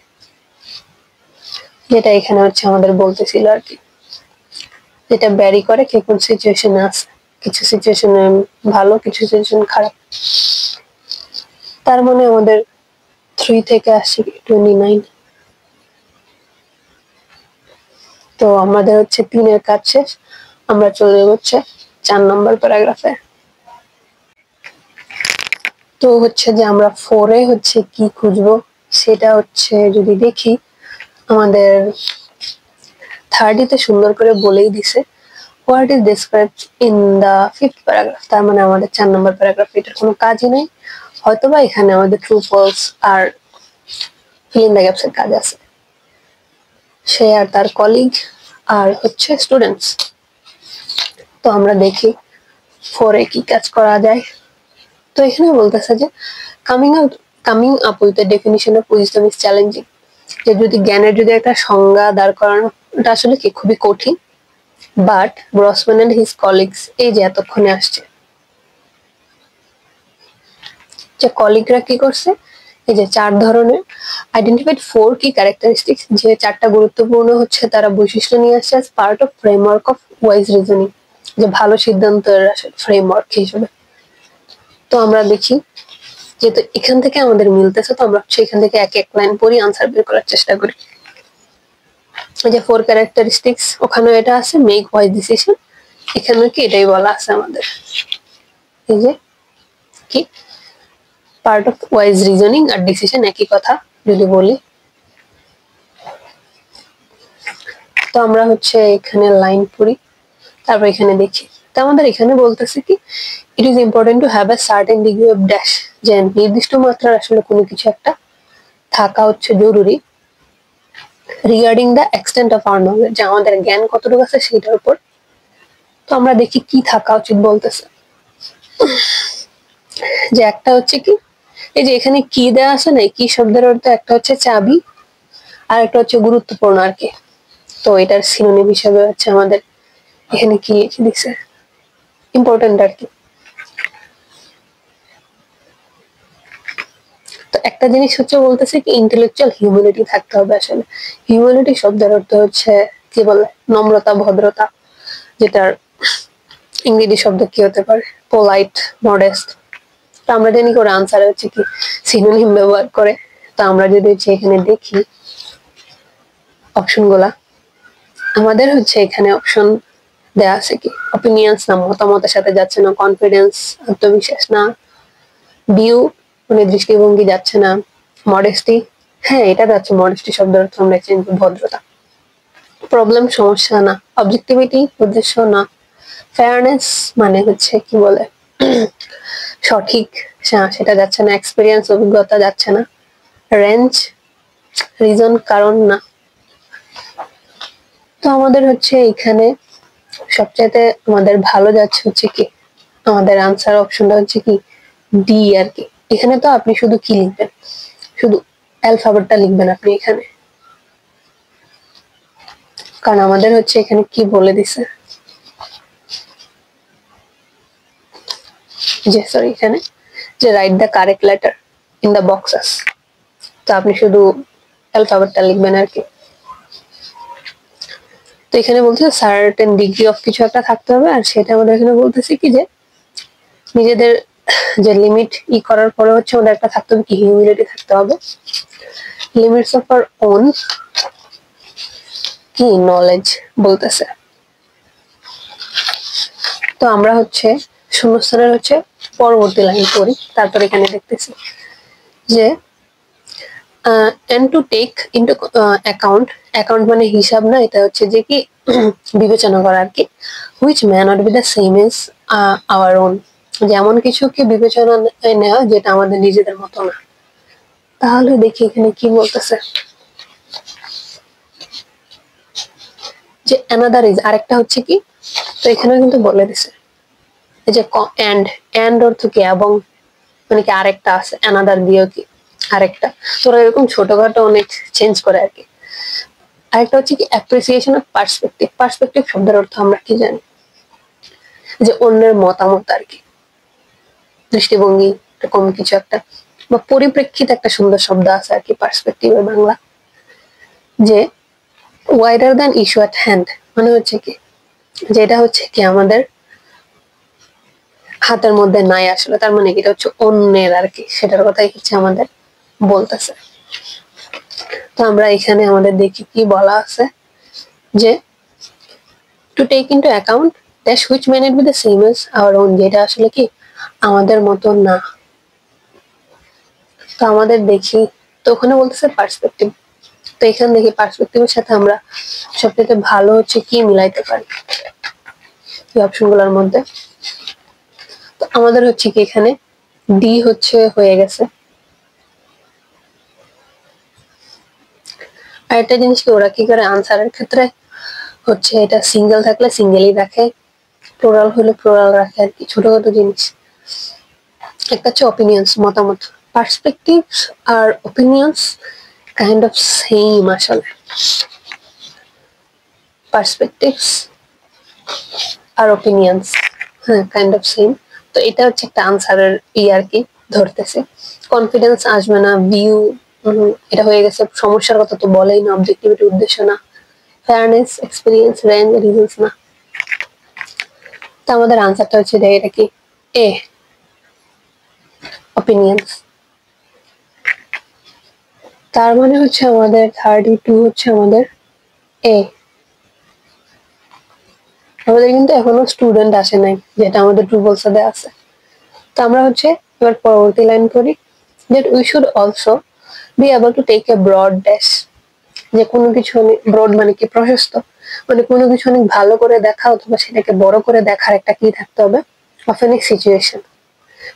যেটা এখানে হচ্ছে আমাদের বলতেছিল আর কি, যেটা ব্যারি করে কে কোন সিচুয়েশনে আছে, কিছু সিচুয়েশনে ভালো কিছু সিচুয়েশন খারাপ। তার মানে আমাদের 3 থেকে আসছে 29। তো আমাদের হচ্ছে 3 এর কাজ শেষ, আমরা চলে যাচ্ছে 4 নম্বর প্যারাগ্রাফে। তো হচ্ছে যে আমরা 4 এ হচ্ছে কি খুঁজবো সেটা হচ্ছে যদি দেখি আমাদের 30 তে সুন্দর করে বলেই দিছে what is described in the 5th paragraph. তার মানে আমাদের 4 নম্বর প্যারাগ্রাফে এটার কোনো কাজই নেই, হয়তোবা এখানে আমাদের ট্রু ফলস আর ফিল ইন দ্য গ্যাপস এর কাজ আছে। সে আর তার কলিগ আর হচ্ছে স্টুডেন্টস। তো আমরা দেখি 4 এ কি কাজ করা যায়। তো এখানে বলতেছে যে coming up with the definition of wisdom is challenging, যে যদি জ্ঞানের যদি একটা সংজ্ঞা দাঁড় করানো এটা আসলে কি খুবই কঠিন। But Grossman and his colleagues, এই যে এতক্ষণে আসছে যে কলিগরা কি করছে, এই যে 4 ধরনের আইডেন্টিফাইড 4 কি ক্যারেক্টারিস্টিক্স, যে 4টা গুরুত্বপূর্ণ হচ্ছে তারা বৈশিষ্ট্য নিয়ে আসছে as part of framework of wise reasoning, যে ভালো সিদ্ধান্তের ফ্রেমওয়ার্ক হিসেবে। তো আমরা দেখি যেহেতু এখান থেকে আমাদের মিলতেছে, তো আমরা সেখান থেকে এক এক লাইন পড়ি, আনসার বের করার চেষ্টা করি। এই যে 4 ক্যারেক্টারিস্টিক্স, ওখানে এটা আছে, মেক ওয়াইজ ডিসিশন, এখানে কি এটাই বলা আছে আমাদের। এই যে কি পার্ট অফ ওয়াইজ রিজনিং আর ডিসিশন একই কথা যদি বলি। তো আমরা হচ্ছে এখানে লাইন পড়ি, তারপর এখানে দেখি। তো আমাদের এখানে বলতেছে কি it is important to have a certain degree of dash, যে নির্দিষ্ট মাত্রার আসলে কোনো কিছু একটা থাকা হচ্ছে জরুরি, regarding the extent of our knowledge, যে আমাদের জ্ঞান কতটুকু আছে সেটার উপর। তো আমরা দেখি কি থাকা উচিত বলতেছে, যে একটা হচ্ছে কি এই যে এখানে কি দেওয়া আছে না, কি শব্দের অর্থ একটা হচ্ছে চাবি আর একটা হচ্ছে গুরুত্বপূর্ণ আর কি। তো এটার সিনোনিম হিসেবে হচ্ছে আমাদের এখানে কি লিখে দিছে, ইম্পর্টেন্ট আর কি। তো একটা জিনিস হচ্ছে বলতেছে কি ইন্টেলেকচুয়াল হিউম্যানিটি থাকতে হবে। আসলে হিউম্যানিটি শব্দের অর্থ হচ্ছে কি বলে, নম্রতা, ভদ্রতা, যেটার ইংরেজি শব্দ কি হতে পারে, পোলাইট, মডেস্ট। তো আমরা জানি করে আনসার হচ্ছে কি সিনোনিম ব্যবহার করে। তো আমরা যদি হচ্ছে এখানে দেখি অপশন গুলা, আমাদের হচ্ছে এখানে অপশন দেয়া আছে কি অপিনিয়ন্স না, মতামতের সাথে যাচ্ছে না, কনফিডেন্স, আত্মবিশ্বাস না, ভিউ মানে দৃষ্টিভঙ্গি যাচ্ছে না, মডেস্টি, হ্যাঁ এটা যাচ্ছে, মডেস্টি শব্দের অর্থ আমরা চেঞ্জ, ভদ্রতা, প্রবলেম সমস্যা না, অবজেক্টিভিটি উদ্দেশ্য না, ফেয়ারনেস মানে হচ্ছে কি বলে সঠিক সেটা যাচ্ছে না, এক্সপিরিয়েন্স অভিজ্ঞতা যাচ্ছে না, রেঞ্জ রিজন কারণ না। তো আমাদের হচ্ছে এখানে সবচাইতে আমাদের ভালো যাচ্ছে হচ্ছে কি আমাদের আনসার অপশনটা হচ্ছে কি ডি আর কি। এখানে তো আপনি শুধু কি লিখবেন, শুধু অ্যালফাবেটটা লিখবেন আপনি এখানে, কারণ আমাদের হচ্ছে এখানে কি বলে দিছে যে সরি এখানে যে write the correct letter in the boxes. তো আপনি শুধু অ্যালফাবেটটা লিখবেন আর কি। তো এখানে বলছে সার্টেন ডিগ্রি অফ কিছু একটা থাকতে হবে, আর সেটা আমাদের এখানে বলতেছে কি যে নিজেদের যে লিমিট করার পরে হচ্ছে আমাদের একটা থাকতে হবে কি হিউমিলিটি থাকতে হবে, লিমিটস অফ আওয়ার ওন কি নলেজ বলতেছে। তো আমরা হচ্ছে শূন্যস্থানের হচ্ছে পরবর্তী লাইন পড়ি, তারপর এখানে দেখতেছি যে and to take into account, account মানে হিসাব না, এটা হচ্ছে যে কি বিবেচনা করা আর কি, which may not be the same as our own, যেমন কিছুকে বিবেচনা নেওয়া যেটা আমাদের নিজেদের মতো না। তাহলে দেখি এখানে কি বলতেছে যে another is, আরেকটা হচ্ছে কি, তো এখানেও কিন্তু বলে দিছে এই যে and অর্থ কি এবং, মানে কি আরেকটা আছে another দিয়েও কি আরেকটা, তোরা এরকম ছোটখাটো অনেক চেঞ্জ করে আর কি। আরেকটা হচ্ছে কি অ্যাপ্রিসিয়েশন অফ পার্সপেক্টিভ, পার্সপেক্টিভ শব্দের অর্থ আমরা কি জানি যে অন্যের মতামত আর কি, দৃষ্টিভঙ্গি এরকম কিছু একটা, বা পরিপ্রেক্ষিত একটা সুন্দর শব্দ আছে আর কি পার্সপেক্টিভের বাংলা, যে wider than issue at hand, মানে হচ্ছে কি যেটা হচ্ছে কি আমাদের হাতের মধ্যে নাই আসলে, তার মানে এটা হচ্ছে অন্যের আর কি, সেটার কথাই হচ্ছে আমাদের বলতেছে। তো আমরা এখানে আমাদের দেখি কি বলা আছে যে to take into account that which may not be the same as our own, যেটা আসলে কি আমাদের মতো না। তো আমাদের দেখি, তো ওখানে বলতেছে পার্সপেক্টিভ, তো এখানে দেখি পার্সপেক্টিভের সাথে আমরা সবথেকে ভালো হচ্ছে কি মিলাইতে পারি এই অপশনগুলোর মধ্যে। তো আমাদের হচ্ছে কি এখানে ডি হচ্ছে হয়ে গেছে। আর একটা জিনিস কি ওরা কি করে আনসারের ক্ষেত্রে হচ্ছে এটা সিঙ্গেল থাকলে সিঙ্গেলই রাখে, প্লোরাল হলে প্লোরাল রাখে আর কি, ছোটখাটো জিনিস। একটা হচ্ছে অপিনিয়ন্স, মতামত, পার্সপেক্টিভস আর অপিনিয়ন্স কাইন্ড অফ সেম আসলে, পার্সপেক্টিভস আর অপিনিয়ন্স হ্যাঁ কাইন্ড অফ সেম। তো এটা হচ্ছে একটা আনসারের আর কি ধরতেছে। কনফিডেন্স আসবে না, ভিউ এটা হয়ে গেছে, সমস্যার কথা তো বলেই না, অবজেক্টিভিটি উদ্দেশ্য না, ফেয়ারনেস, এক্সপিরিয়েন্স, রেঞ্জ, রিজনস না। তো আমাদের আনসারটা হচ্ছে এটা কি এ অপিনিয়ন্স। তার মানে হচ্ছে আমাদের 32 হচ্ছে আমাদের এ। আমাদের কিন্তু এখনো স্টুডেন্ট আসে নাই, যেটা আমাদের ট্রু ফলস এ আছে। তো আমরা হচ্ছে এবার পরবর্তী লাইন করি, that we should also be able to take a broad dash, যে কোনো কিছু ব্রড মানে কি প্রশস্ত, মানে কোনো কিছু অনেক ভালো করে দেখা অথবা সেটাকে বড় করে দেখার একটা কি থাকতে হবে, অফ এন সিচুয়েশন,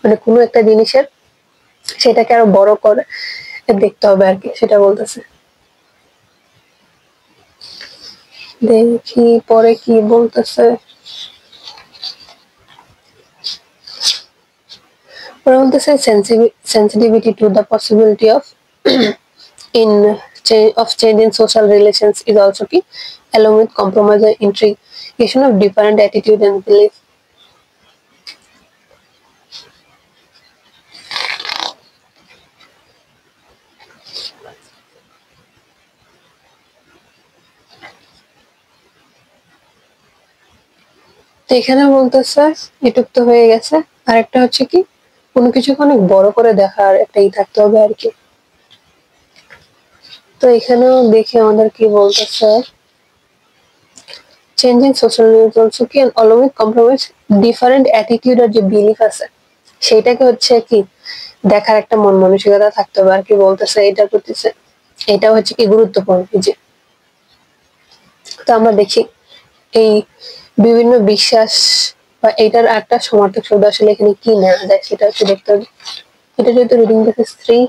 মানে কোনো একটা জিনিসের সেটাকে আরো বড় করে দেখতে হবে আর কি, সেটা বলতেছে। দেখি পরে কি বলতেছে। পরে বলতেছে sensitivity to the possibility of in of change in social relations is also key, along with compromise and integration of different attitude and belief. তো এখানে বলতেছে এটুক তো হয়ে গেছে, আর একটা হচ্ছে কি কোনো কিছুকে অনেক বড় করে দেখার একটা ই থাকতে হবে আর কি। তো এখানেও দেখি আমাদের কি বলতেছে, চেঞ্জিং সোশ্যাল নিউজ অলসো কি along with compromise different attitude আর যে বিলিফ আছে সেটাকে হচ্ছে কি দেখার একটা মন মানসিকতা থাকতে হবে আর কি বলতেছে। এটা করতেছে, এটা হচ্ছে কি গুরুত্বপূর্ণ যে। তো আমরা দেখি এই বিভিন্ন বিশ্বাস বা এটার একটা সমার্থক শব্দ আসলে এখানে কি নেওয়া যায় সেটা হচ্ছে দেখতে হবে। এটা যেহেতু রিডিং দিস 3,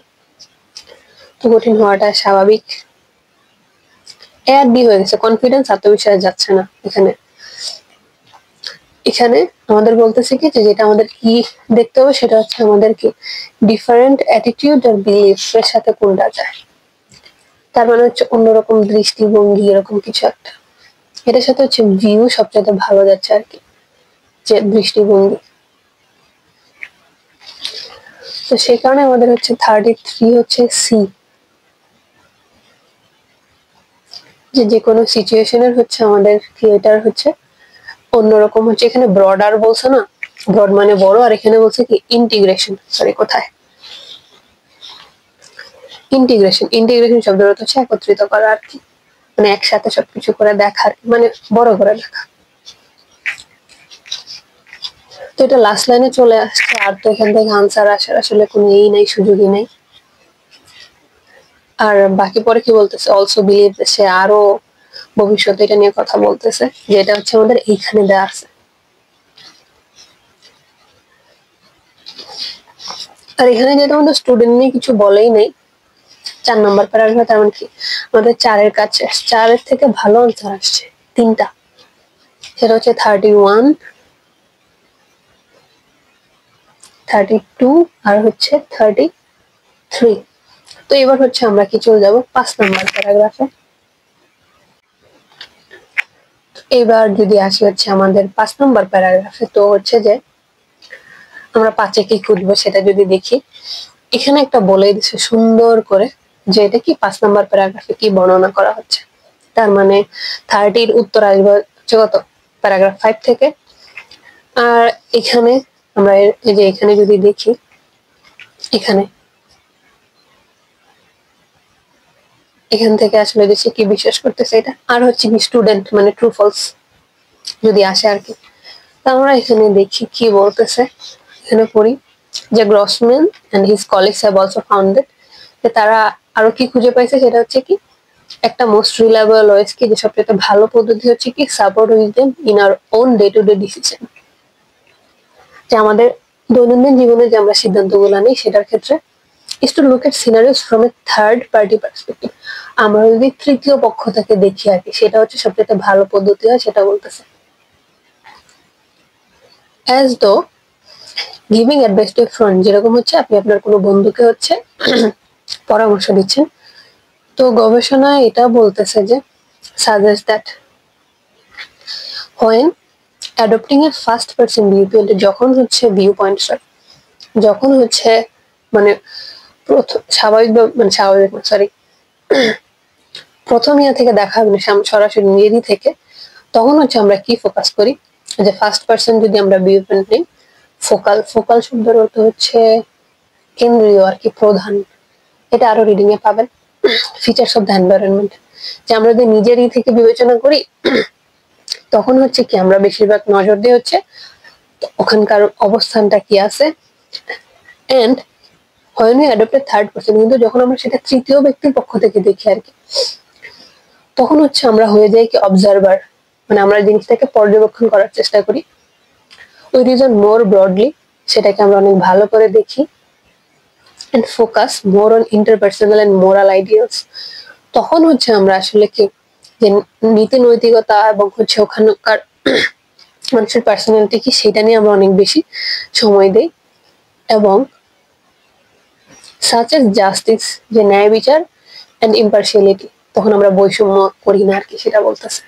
তো কঠিন হওয়াটা স্বাভাবিক। এ আর ডি হয়ে গেছে, কনফিডেন্স আত্মবিশ্বাস যাচ্ছে না এখানে। এখানে আমাদের বলতেছে কি যে যেটা আমাদের কি দেখতে হবে সেটা হচ্ছে আমাদের কি ডিফারেন্ট অ্যাটিটিউড আর বিলিফ এর সাথে কোনটা যায়, তার মানে হচ্ছে অন্যরকম দৃষ্টিভঙ্গি এরকম কিছু একটা। এটার সাথে হচ্ছে ভিউ সবচেয়ে ভালো যাচ্ছে আর কি, যে দৃষ্টিভঙ্গি। তো সেই কারণে আমাদের হচ্ছে 33 হচ্ছে সি, যে কোনো সিচুয়েশনের হচ্ছে আমাদের ক্রিয়েটার হচ্ছে অন্যরকম হচ্ছে। এখানে ব্রডার বলছে না, ব্রড মানে বড়, আর এখানে বলছে কি ইন্টিগ্রেশন, সরি কোথায় ইন্টিগ্রেশন, ইন্টিগ্রেশন শব্দের অর্থ হচ্ছে একত্রিত করা আর কি, মানে একসাথে সবকিছু করে দেখার, মানে বড় করে দেখা। তো এটা লাস্ট লাইনে চলে আসছে, আর তো এখান থেকে আনসার আসার আসলে কোনো এই নাই, সুযোগই নাই। আর বাকি পরে কি বলতেছে, অলসো বিলিভ, সে আরো ভবিষ্যতে এটা নিয়ে কথা বলতেছে, যেটা হচ্ছে আমাদের এইখানে দেওয়া আছে। আর এখানে যেহেতু আমাদের স্টুডেন্ট নিয়ে কিছু বলেই নাই, 4 নম্বর প্যারাগ্রাফ, তার মানে কি আমাদের 4-এর কাছে 4-এর থেকে ভালো আনসার আসছে 3টা, সেটা হচ্ছে 31, 32 আর হচ্ছে 33। তো এবার হচ্ছে আমরা কি চলে যাব 5 নম্বর প্যারাগ্রাফে। এবার যদি আসি হচ্ছে আমাদের 5 নম্বর প্যারাগ্রাফে, তো হচ্ছে যে আমরা 5-এ কি খুঁজবো সেটা যদি দেখি, এখানে একটা বলে দিচ্ছে সুন্দর করে যে এটা কি 5 নম্বর প্যারাগ্রাফে কি বর্ণনা করা হচ্ছে। তার মানে 30-র উত্তর আসবে হচ্ছে কত, প্যারাগ্রাফ 5 থেকে। আর এখানে আমরা এই যে এখানে যদি দেখি, এখানে এখান থেকে আসলে দেশে কি বিশ্বাস করতেছে এটা, আর হচ্ছে কি স্টুডেন্ট মানে ট্রু ফলস যদি আসে আর কি। তো আমরা এখানে দেখি কি বলতেছে, এখানে পড়ি যে Grossman and his colleagues have also founded, যে তারা আরো কি খুঁজে পাইছে সেটা হচ্ছে কি একটা মোস্ট রিলায়েবল ওয়েস, কি যে সবচেয়ে ভালো পদ্ধতি হচ্ছে কি support with them in our own day to day decision, যে আমাদের দৈনন্দিন জীবনে যে আমরা সিদ্ধান্তগুলো নিই সেটার ক্ষেত্রে is to look at scenarios from a third party perspective, আমরা যদি তৃতীয় পক্ষ থেকে দেখি আর কি, সেটা হচ্ছে সবচেয়ে ভালো পদ্ধতি হয়, সেটা বলতেছে। as though giving advice to a friend, যেরকম হচ্ছে আপনি আপনার কোনো বন্ধুকে হচ্ছে পরামর্শ দিচ্ছেন। তো গবেষণায় এটা বলতেছে যে suggest that when adopting a first person viewpoint, যখন হচ্ছে ভিউ পয়েন্ট, যখন হচ্ছে মানে স্বাভাবিক মানে স্বাভাবিক সরি প্রথম ইয়া থেকে দেখা মানে সরাসরি নিজেরই থেকে, তখন হচ্ছে আমরা কি ফোকাস করি, যে ফার্স্ট পার্সন যদি আমরা ভিউ পয়েন্ট নিই, ফোকাল, ফোকাল শব্দের অর্থ হচ্ছে কেন্দ্রীয় আর কি, প্রধান। এটা আরো রিডিং এ পাবেন। ফিচার্স অফ দ্য এনভায়রনমেন্ট, যে আমরা যদি নিজেরই থেকে বিবেচনা করি তখন হচ্ছে কি আমরা বেশিরভাগ নজর দিয়ে হচ্ছে ওখানকার অবস্থানটা কি আছে, and when we adopt a third person, কিন্তু যখন আমরা সেটা তৃতীয় ব্যক্তির পক্ষ থেকে দেখি আর কি, তখন হচ্ছে আমরা হয়ে যাই কি অবজারভার, মানে আমরা জিনিসটাকে পর্যবেক্ষণ করার চেষ্টা করি, উই রিজন মোর ব্রডলি, সেটাকে আমরা অনেক ভালো করে দেখি, and focus more on interpersonal and moral ideals. তখন হচ্ছে আমরা আসলে কি যে নীতি নৈতিকতা এবং হচ্ছে ওখানকার মানুষের পার্সোনালিটি কি সেটা নিয়ে আমরা অনেক বেশি সময় দেই, এবং such as জাস্টিস, যে ন্যায় বিচার, এন্ড ইম্পার্শিয়ালিটি, তখন আমরা বৈষম্য করি না আর কি, সেটা বলতেছে।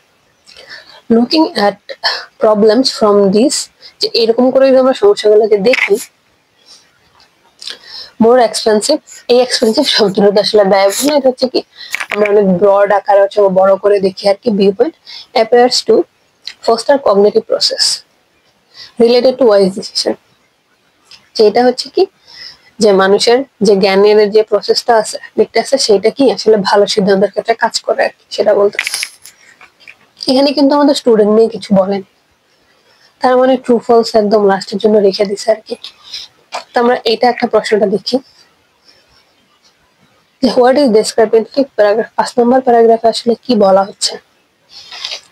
Looking at problems from this, যে এরকম করে যদি আমরা সমস্যাগুলোকে দেখি, মোর এক্সপেন্সিভ, এই এক্সপেন্সিভ শব্দটা আসলে ব্যয়বহুল না, এটা হচ্ছে কি আমরা অনেক ব্রড আকারে হচ্ছে বড় করে দেখি আর কি, view point appears to foster cognitive process related to wise decision, যে এটা হচ্ছে কি যে মানুষের যে জ্ঞানের যে প্রসেসটা আছে দিকটা আছে, সেটা কি আসলে ভালো সিদ্ধান্তের ক্ষেত্রে কাজ করে আর কি, সেটা বলতে। এখানে কিন্তু আমাদের স্টুডেন্ট নিয়ে কিছু বলেন, তার মানে ট্রু ফলস একদম লাস্টের জন্য রেখে দিছে আর কি। তো আমরা এটা একটা প্রশ্নটা দেখি যে what is describe in fifth paragraph, 5 নম্বর প্যারাগ্রাফে আসলে কি বলা হচ্ছে।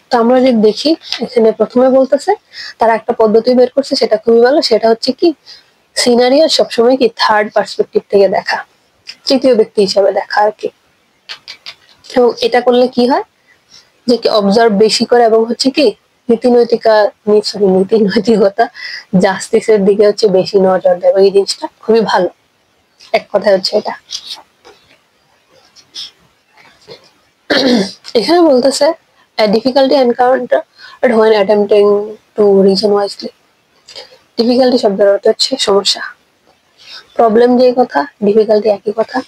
তো আমরা যদি দেখি এখানে প্রথমে বলতেছে তারা একটা পদ্ধতি বের করছে, সেটা খুবই ভালো, সেটা হচ্ছে কি সিনারিও সবসময় কি থার্ড পার্সপেক্টিভ থেকে দেখা, তৃতীয় ব্যক্তি হিসাবে দেখা আর কি। এবং এটা করলে কি হয় যে কি অবজার্ভ বেশি করে, এবং হচ্ছে কি নীতি নৈতিকতা জাস্টিসের দিকে হচ্ছে বেশি নজর দেয়, এই জিনিসটা খুবই ভালো, এক কথা হচ্ছে এটা। এখানে বলতেছে difficulty encountered when attempting to reason wisely, difficulty শব্দের অর্থ হচ্ছে সমস্যা, প্রবলেম যেই কথা, ডিফিকাল্টি একই কথা।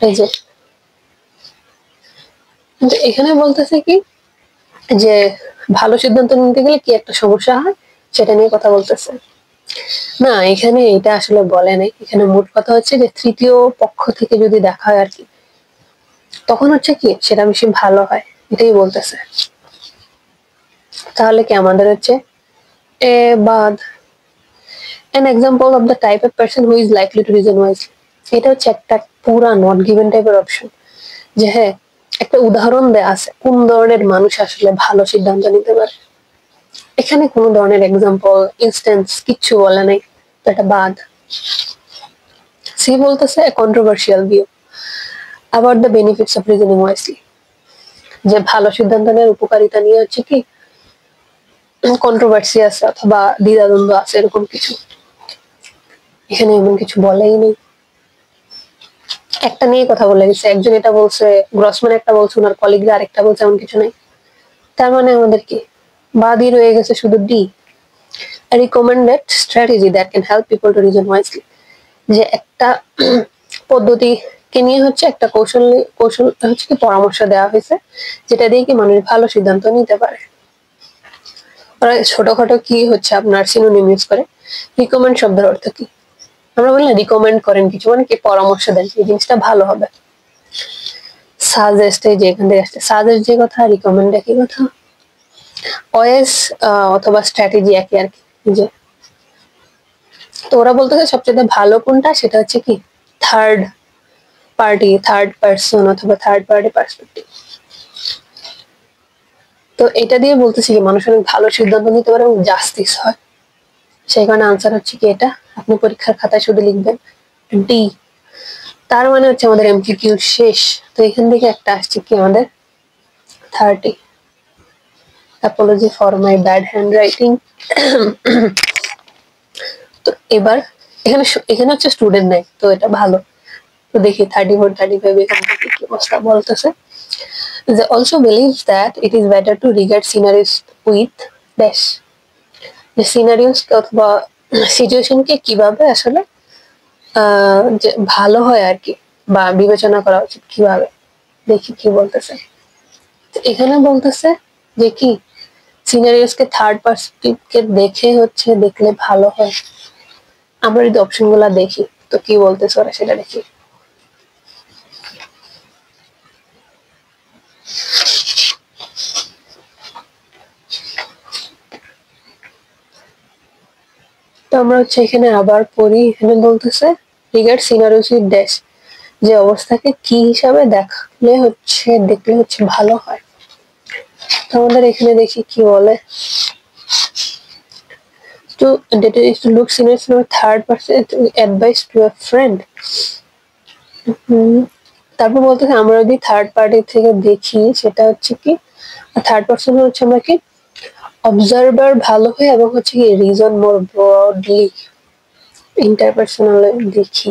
এই যে কিন্তু এখানে বলতেছে কি যে ভালো সিদ্ধান্ত নিতে গেলে কি একটা সমস্যা হয়, সেটা নিয়ে কথা বলতেছে না। এখানে এটা আসলে বলে নাই, এখানে মোট কথা হচ্ছে যে তৃতীয় পক্ষ থেকে যদি দেখা হয় আর কি, তখন হচ্ছে কি সেটা বেশি ভালো হয়, এটাই বলতেছে। তাহলে কি আমাদের হচ্ছে এ বাদ an example of the type of person who is likely to reason wisely, এটা হচ্ছে একটা পুরা নট গিভেন টাইপের অপশন, যে হ্যাঁ একটা উদাহরণ দেয়া আছে কোন ধরনের মানুষ আসলে ভালো সিদ্ধান্ত নিতে পারে। এখানে কোন ধরনের এক্সাম্পল ইনস্ট্যান্স কিচ্ছু বলে নাই, তো এটা বাদ। সি বলতেছে controversial view about the benefits of reasoning wisely, যে ভালো সিদ্ধান্ত নেওয়ার উপকারিতা নিয়ে হচ্ছে কি কন্ট্রোভার্সি আছে অথবা দ্বিধাদ্বন্দ্ব আছে, এরকম কিছু এখানে এমন কিছু বলেই নেই, একটা নিয়ে কথা বলে গেছে, একজন এটা বলছে, গ্রসম্যান একটা বলছে, ওনার কলিগরা আরেকটা বলছে, এমন কিছু নাই। তার মানে আমাদের কি বাদই রয়ে গেছে শুধু D, recommended strategy that can help people to reason wisely, যে একটা পদ্ধতিকে নিয়ে হচ্ছে একটা কৌশল হচ্ছে কি পরামর্শ দেওয়া হয়েছে, যেটা দিয়ে কি মানুষ ভালো সিদ্ধান্ত নিতে পারে। ওরা ছোটখাটো কি হচ্ছে আপনার সিনোনিম ইউজ করে। রিকমেন্ড শব্দের অর্থ কি, আমরা বললাম রিকমেন্ড করেন কিছু, মানে কি পরামর্শ দেন এই জিনিসটা ভালো হবে। সাজেস্ট, এই যে এখান থেকে আসছে সাজেস্ট যে কথা, রিকমেন্ড একই কথা, ওএস অথবা স্ট্র্যাটেজি একই আর কি। যে তো ওরা বলতেছে সবচেয়ে ভালো কোনটা, সেটা হচ্ছে কি থার্ড পার্সন অথবা থার্ড পার্টি পার্সপেক্টিভ। তো এটা দিয়ে বলতেছি কি মানুষ অনেক ভালো সিদ্ধান্ত নিতে পারে এবং জাস্টিস হয়, সেই কারণে আনসার হচ্ছে কি এটা, আপনি পরীক্ষার খাতায় শুধু লিখবেন ডি। তার মানে হচ্ছে আমাদের এমসিকিউ শেষ। তো এখান থেকে একটা আসছে কি আমাদের 30, Apology for my bad hand writing. তো এবার এখানে হচ্ছে স্টুডেন্ট নাই, তো এটা ভালো। তো দেখি 34 35 এখান থেকে কি অবস্থা বলতেছে। They also believes that it is better to regard scenarios with dash, যে সিনারিওস অথবা সিচুয়েশনকে কিভাবে আসলে যে ভালো হয় আর কি, বা বিবেচনা করা উচিত কিভাবে, দেখি কি বলতেছে। এখানে বলতেছে যে কি সিনারিওসকে থার্ড পার্সপেক্টিভকে দেখলে ভালো হয়। আমরা যদি অপশন গুলা দেখি তো কি বলতেছে ওরা, সেটা দেখি। আমরা হচ্ছে এখানে আবার পড়ি, এখানে বলতেছে রিগার্ড সিনারিওস উইথ ড্যাশ, যে অবস্থাকে কি হিসাবে দেখলে হচ্ছে ভালো হয়। তো আমাদের এখানে দেখি কি বলে, to data is to look sceneries from a third person to advice to a friend. তারপর বলতেছে আমরা যদি থার্ড পার্টি থেকে দেখি সেটা হচ্ছে কি, থার্ড পার্সন হচ্ছে আমরা কি অবজারভার ভালো হয় এবং হচ্ছে কি রিজন মোর ব্রডলি ইন্টারপার্সোনাল দেখি।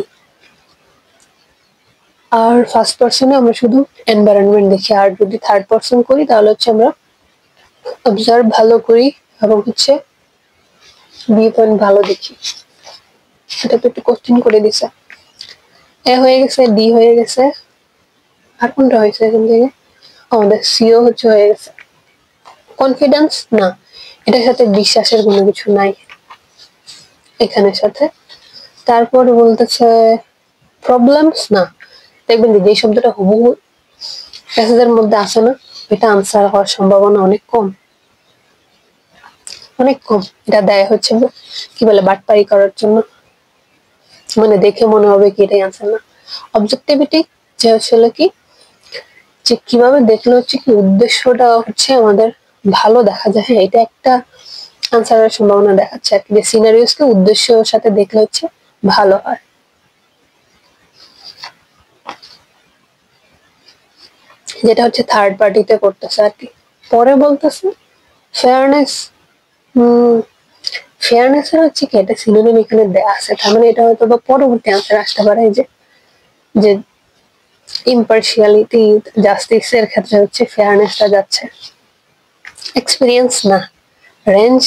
আর ফার্স্ট পার্সনে আমরা শুধু এনভায়রনমেন্ট দেখি, আর যদি থার্ড পার্সন করি তাহলে হচ্ছে আমরা অবজার্ভ ভালো করি এবং হচ্ছে ভিউ পয়েন্ট ভালো দেখি। এটা তো একটু কোশ্চেন করে দিছে। এ হয়ে গেছে, ডি হয়ে গেছে, আর কোনটা হয়েছে এখান থেকে, আমাদের সিও হচ্ছে হয়ে গেছে। কনফিডেন্স না, এটার সাথে বিশ্বাসের কোনো কিছু নাই এখানের সাথে। তারপর বলতেছে প্রবলেমস না, দেখবেন যে শব্দটা হুবহু প্যাসেজের মধ্যে আসে না, এটা আনসার হওয়ার সম্ভাবনা অনেক কম, অনেক কম। এটা দেয় হচ্ছে কি বলে বাটপারি করার জন্য, মানে দেখে মনে হবে কি এটাই আনসার না। অবজেক্টিভিটি যে আসলে কি, যে কিভাবে দেখলে হচ্ছে কি উদ্দেশ্যটা হচ্ছে আমাদের ভালো দেখা যায়, হ্যাঁ এটা একটা আনসারের সম্ভাবনা দেখাচ্ছে আর কি, যে সিনারিওসকে উদ্দেশ্যের সাথে দেখলে হচ্ছে ভালো হয়। যেটা হচ্ছে থার্ড পার্টিতে করতেছে আর কি। পরে বলতেছে ফেয়ারনেস, ফেয়ারনেস এর হচ্ছে কি এটা সিনোনিম এখানে দেয়া আছে, তার মানে এটা হয়তো বা পরবর্তী আনসার আসতে পারে, যে যে ইম্পার্শিয়ালিটি জাস্টিসের ক্ষেত্রে হচ্ছে ফেয়ারনেসটা যাচ্ছে। এক্সপিরিয়েন্স না, রেঞ্জ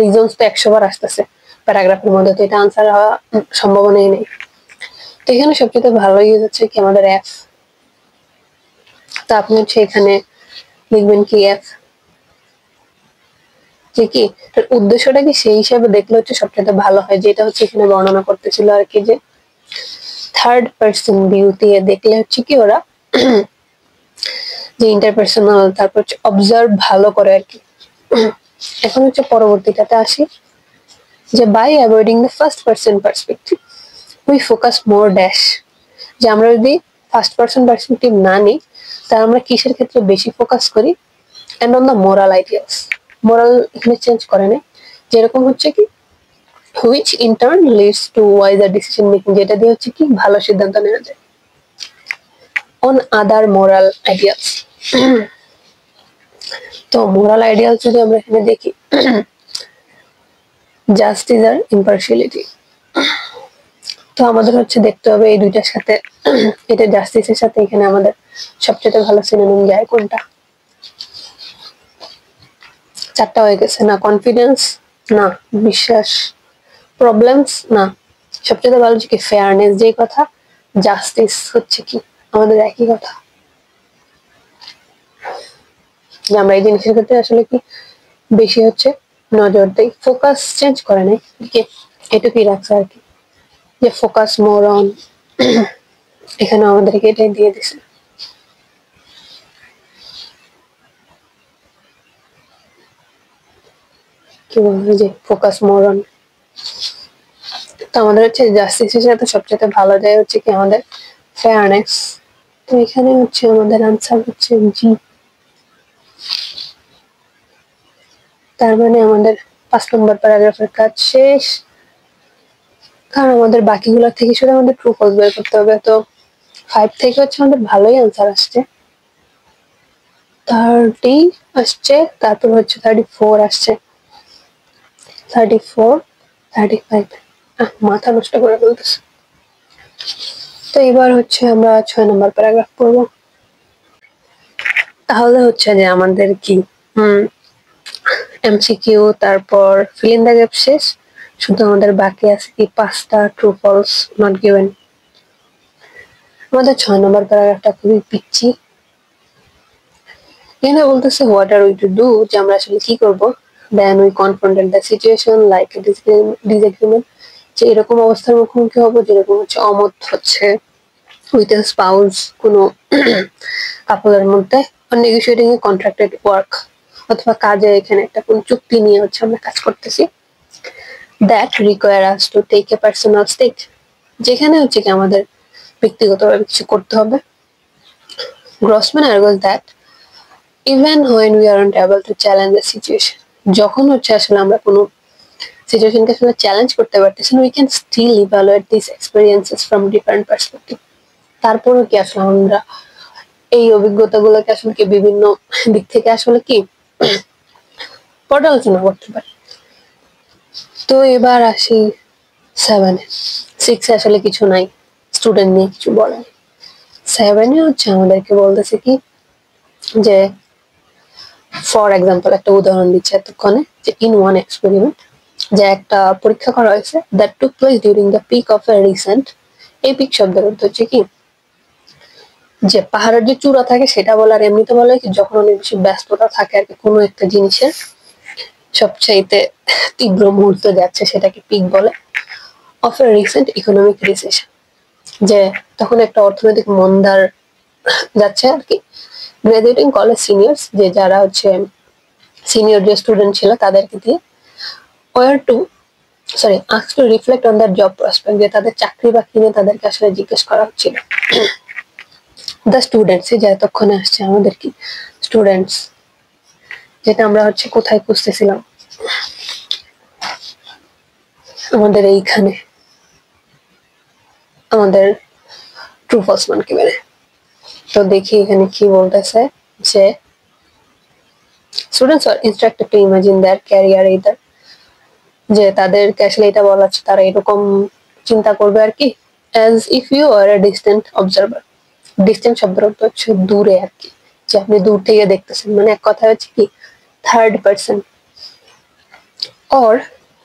রিজনস তো 100 বার আসতেছে প্যারাগ্রাফের মধ্যে, তো এটা আনসার হওয়া সম্ভাবনাই নেই। তো এখানে সবচেয়ে ভালো ইউজ হচ্ছে কি আমাদের এফ। তো আপনি হচ্ছে এখানে লিখবেন কি এফ, যে কি উদ্দেশ্যটা কি সেই হিসাবে দেখলে হচ্ছে সবচেয়ে ভালো হয়, যেটা হচ্ছে এখানে বর্ণনা করতেছিল আর কি, যে থার্ড পার্সন ভিউ দিয়ে দেখলে হচ্ছে কি ওরা যে ইন্টারপার্সোনাল, তারপর হচ্ছে অবজার্ভ ভালো করে আর কি। এখন হচ্ছে পরবর্তীটাতে আসি, যে by avoiding the first person perspective we focus more dash, যে আমরা যদি ফার্স্ট পার্সন পার্সপেক্টিভ না নিই তাহলে আমরা কিসের ক্ষেত্রে বেশি ফোকাস করি, and on the moral ideas, moral এখানে চেঞ্জ করে নেই, যেরকম হচ্ছে কি which in turn leads to wiser decision making, যেটা দিয়ে হচ্ছে কি ভালো সিদ্ধান্ত নেওয়া যায়। অন আদার মোরাল আইডিয়াস, তো মোরাল আইডিয়াল যদি আমরা এখানে দেখি জাস্টিস আর ইম্পার্শিয়ালিটি, তো আমাদের হচ্ছে দেখতে হবে এই দুইটার সাথে, এটা জাস্টিসের সাথে এখানে আমাদের সবচেয়ে ভালো সিনোনিম যায় কোনটা। চারটা হয়ে গেছে না, কনফিডেন্স না, বিশ্বাস, প্রবলেমস না, সবচেয়ে ভালো হচ্ছে কি ফেয়ারনেস, যে কথা, জাস্টিস হচ্ছে কি আমাদের একই কথা, যে আমরা এই জিনিসের ক্ষেত্রে আসলে কি বেশি হচ্ছে নজর দেই, ফোকাস চেঞ্জ করে নাই, এটুকুই রাখছে আর কি, যে ফোকাস মোর অন, এখানে আমাদেরকে এটাই দিয়ে দিছে। কি বলবো, যে ফোকাস মোর অন, তো আমাদের হচ্ছে জাস্টিসের সাথে সবচেয়ে ভালো যায় হচ্ছে কি আমাদের ফেয়ারনেস, তো এখানে হচ্ছে আমাদের আনসার হচ্ছে জি। তার মানে আমাদের 5 নম্বর প্যারাগ্রাফের কাজ শেষ, কারণ আমাদের বাকিগুলো থেকে শুধু আমাদের ট্রু ফলস বের করতে হবে। তো 5 থেকে হচ্ছে আমাদের ভালোই আনসার আসছে, 30 আসছে, তারপর হচ্ছে 34 আসছে, 34, 35, মাথা নষ্ট করে ফেলতেছে। তো এবার হচ্ছে আমরা 6 নম্বর প্যারাগ্রাফ পড়বো। তাহলে হচ্ছে যে আমাদের কি এমসিকিউ, তারপর ফিল ইন দ্য গ্যাপ শেষ, শুধু আমাদের বাকি আছে কি 5টা ট্রু ফলস নট গিভেন। আমাদের 6 নম্বর প্যারাগ্রাফটা খুবই পিচ্ছি। এখানে বলতেছে what are we to do, যে আমরা আসলে কি করব, then we confronted the situation like disagreement, যে এরকম অবস্থার মুখোমুখি হবো যেরকম হচ্ছে অমত হচ্ছে উইথ এ স্পাউস, কোনো কাপলের মধ্যে, নেগোশিয়েটিং এ কন্ট্রাক্টেড ওয়ার্ক, অথবা কাজে এখানে একটা কোন চুক্তি নিয়ে হচ্ছে আমরা কাজ করতেছি। that require us to take a personal stake, যেখানে হচ্ছে কি আমাদের ব্যক্তিগতভাবে কিছু করতে হবে। Grossman argues that even when we aren't able to challenge the situation, যখন হচ্ছে আসলে আমরা কোনো সিচুয়েশনকে আসলে চ্যালেঞ্জ করতে পারতেছি না, we can still evaluate these experiences from different perspective, তারপরও কি আসলে আমরা এই অভিজ্ঞতাগুলোকে আসলে কি বিভিন্ন দিক থেকে আসলে কি পর্যালোচনা করতে পারি। তো এবার আসি 7 এ। 6 এ আসলে কিছু নাই, স্টুডেন্ট নিয়ে কিছু বলে। 7 এ হচ্ছে আমাদেরকে বলতেছে কি যে ফর এক্সাম্পল একটা উদাহরণ দিচ্ছে এতক্ষণে, যে ইন ওয়ান এক্সপেরিমেন্ট, যে একটা পরীক্ষা করা হয়েছে that took place during the peak of a recent. এই পিক শব্দের অর্থ হচ্ছে কি যে পাহাড়ের যে চূড়া থাকে সেটা বলার, এমনিতে বলে কি যখন অনেক বেশি ব্যস্ততা থাকে আর কি কোনো একটা জিনিসের সবচাইতে তীব্র মুহূর্ত যাচ্ছে সেটাকে পিক বলে। Of a recent economic recession, যে তখন একটা অর্থনৈতিক মন্দার যাচ্ছে আর কি। গ্রাজুয়েটিং কলেজ সিনিয়র্স, যে যারা হচ্ছে সিনিয়র যে স্টুডেন্ট ছিল তাদেরকে দিয়ে ask two reflect on there job prospect, যে তাদের চাকরি বাকরি নিয়ে তাদেরকে আসলে জিজ্ঞেস করা হচ্ছিল। দ্য স্টুডেন্টস, যে এতক্ষণে আসছে আমাদের কি স্টুডেন্টস, যেটা আমরা হচ্ছে কোথায় খুঁজতেছিলাম, আমাদের এইখানে আমাদের ট্রু ফলস মানকে মেনে। তো দেখি এখানে কি বলতেছে, যে students are instructed to imagine there career either, যে তাদেরকে আসলে এটা বলা হচ্ছে তারা এরকম চিন্তা করবে আর কি, as if you are a distant observer. Distant শব্দের অর্থ হচ্ছে দূরে আর কি, যে আপনি দূর থেকে দেখতেছেন, মানে এক কথা হচ্ছে কি third person. Or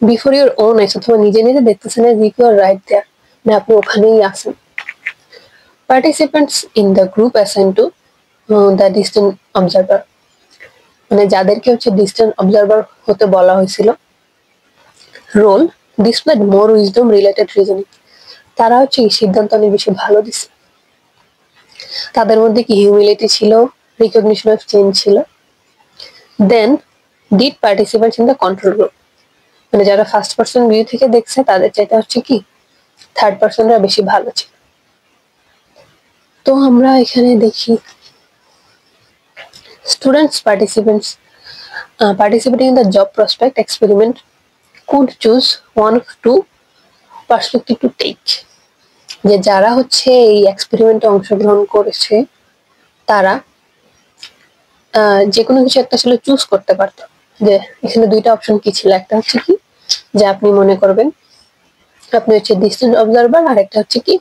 before your own eyes, অথবা নিজে নিজে দেখতেছেন as if you are right there, মানে আপনি ওখানেই আছেন। Participants in the group assign to the distant observer, মানে যাদেরকে হচ্ছে ডিস্টেন্ট অবজারভার হতে বলা হয়েছিল, role displayed more wisdom related reasoning, তারা হচ্ছে এই সিদ্ধান্ত অনেক বেশি ভালো দিছে। তাদের মধ্যে কি হিউমিলিটি ছিল, রিকগনিশন অফ চেঞ্জ ছিল। Then did participants in the control group, মানে যারা ফার্স্ট পার্সন ভিউ থেকে দেখছে তাদের চাইতে হচ্ছে কি থার্ড পার্সনরা বেশি ভালো ছিল। তো আমরা এখানে দেখি students participating in the job prospect experiment could choose one of two perspective to take, যে যারা হচ্ছে এই এক্সপেরিমেন্টে অংশগ্রহণ করেছে তারা যে কোনো কিছু একটা আসলে চুজ করতে পারতো। যে এখানে দুইটা অপশন কি ছিল, একটা হচ্ছে কি যে আপনি মনে করবেন আপনি হচ্ছে ডিস্টেন্ট অবজারভার, আর একটা হচ্ছে কি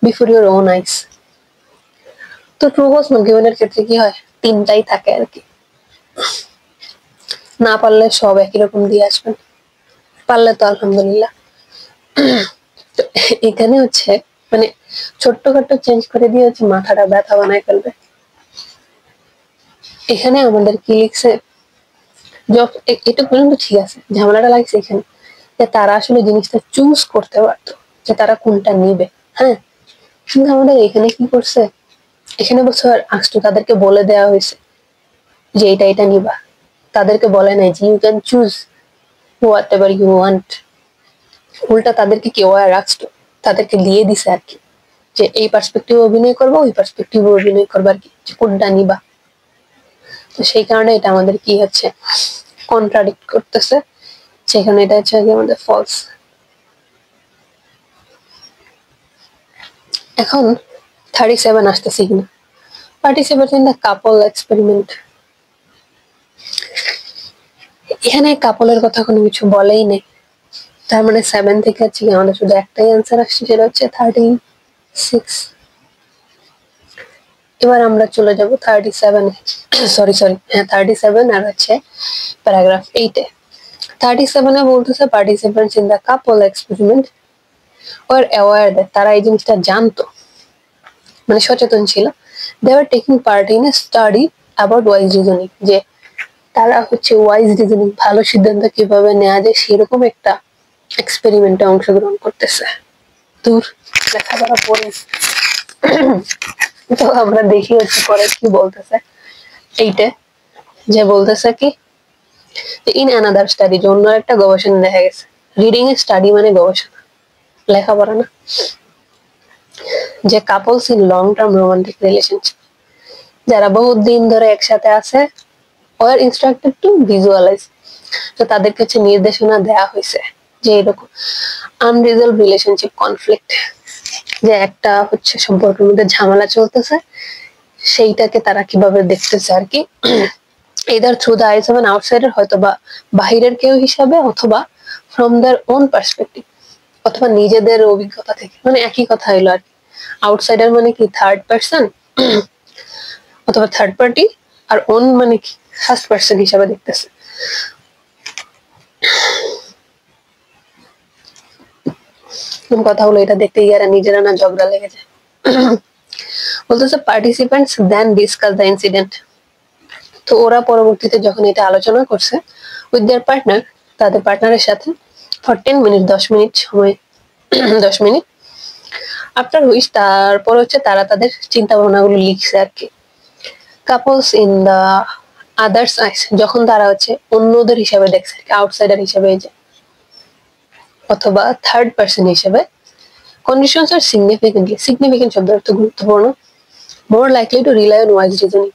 বিফোর ইউর ওন আইস। তো ট্রু ফলস গিভেনের ক্ষেত্রে কি হয়, তিনটাই থাকে আর কি, না পারলে সব একই রকম দিয়ে আসবেন, পারলে তো আলহামদুলিল্লাহ। তো এখানে হচ্ছে মানে ছোট্টখাট্ট চেঞ্জ করে দিয়ে হচ্ছে মাথাটা ব্যথা বানায় ফেলবে। এখানে আমাদের কি লিখছে, এটা পর্যন্ত ঠিক আছে, ঝামেলাটা লাগছে এখানে যে তারা আসলে জিনিসটা চুজ করতে পারতো যে তারা কোনটা নিবে। হ্যাঁ, কিন্তু আমাদের এখানে কি করছে, এখানে বলছে আসতো তাদেরকে বলে দেওয়া হয়েছে যে এটা নিবা, তাদেরকে বলে নাই যে you can choose whatever you want. উল্টা তাদেরকে কেউ আর রাখতো, তাদেরকে দিয়ে দিছে আর কি, যে এই পার্সপেক্টিভ অভিনয় করবো, ওই পার্সপেক্টিভ অভিনয় করবো আর কি, যে কোনটা নিবা। তো সেই কারণে এটা আমাদের কি হচ্ছে কন্ট্রাডিক্ট করতেছে, সেখানে এটা হচ্ছে আমাদের ফলস। এখন 37 আসতেছে কিনা, participate in the couple experiment. এখানে কাপলের কথা কোনো কিছু বলেই নেই, তার মানে 7 থেকে হচ্ছে আমাদের শুধু একটাই অ্যান্সার আসছে, সেটা হচ্ছে 36। এবার আমরা চলে যাব 37 সরি 37 আর হচ্ছে প্যারাগ্রাফ 8 এ। 37 এ বলতেছে participants in the couple experiment were aware that, তারা এই জিনিসটা জানতো, মানে সচেতন ছিল। They are taking part in a study about wise reasoning, যে তারা হচ্ছে ওয়াইজ রিজনিং, ভালো সিদ্ধান্ত কিভাবে নেওয়া যায় সেরকম একটা এক্সপেরিমেন্টে অংশগ্রহণ করতেছে। দূর লেখাপড়া পড়ি। তো আমরা দেখি হচ্ছে পরে কি বলতেছে এইটা, যে বলতেছে কি ইন অ্যানাদার স্টাডি, যে অন্য একটা গবেষণা দেখা গেছে রিডিং এ স্টাডি মানে গবেষণা, লেখাপড়া না। যে couples in long term romantic relationship, যারা বহুত দিন ধরে একসাথে আছে, ওয়ার ইনস্ট্রাক্টেড টু ভিজুয়ালাইজ, তো তাদেরকে হচ্ছে নির্দেশনা দেয়া হয়েছে যে এরকম আনরিজলভ রিলেশনশিপ কনফ্লিক্ট, যে একটা হচ্ছে সম্পর্কের মধ্যে ঝামেলা চলতেছে, সেইটাকে তারা কিভাবে দেখতেছে আর কি, either through the eyes of an outsider, হয়তো বা বাহিরের কেউ হিসাবে, অথবা from their own perspective, অথবা নিজেদের অভিজ্ঞতা থেকে, মানে একই কথা হইলো আর কি। আউটসাইডার মানে কি থার্ড পার্সন অথবা থার্ড পার্টি, আর ওন মানে কি ফার্স্ট পার্সন হিসাবে দেখতেছে। কথা হলো এটা দেখতে গিয়ে নিজেরা না ঝগড়া লেগে যায়। বলতেছে participants then discuss the incident, তো ওরা পরবর্তীতে যখন এটা আলোচনা করছে উইথ দেয়ার পার্টনার, তাদের পার্টনারের সাথে, ফর 10 মিনিট, 10 মিনিট সময়, 10 মিনিট, আফটার হুইচ তারপর হচ্ছে তারা তাদের চিন্তা ভাবনাগুলো লিখছে আর কি। কাপলস ইন দা আদার্স আইস, যখন তারা হচ্ছে অন্যদের হিসাবে দেখছে, আউটসাইডার হিসাবে, যে অথবা থার্ড পার্সন হিসাবে, কন্ডিশনস আর সিগনিফিকেন্ট শব্দ অর্থ গুরুত্বপূর্ণ, মোর likely two rely on wise reasoning,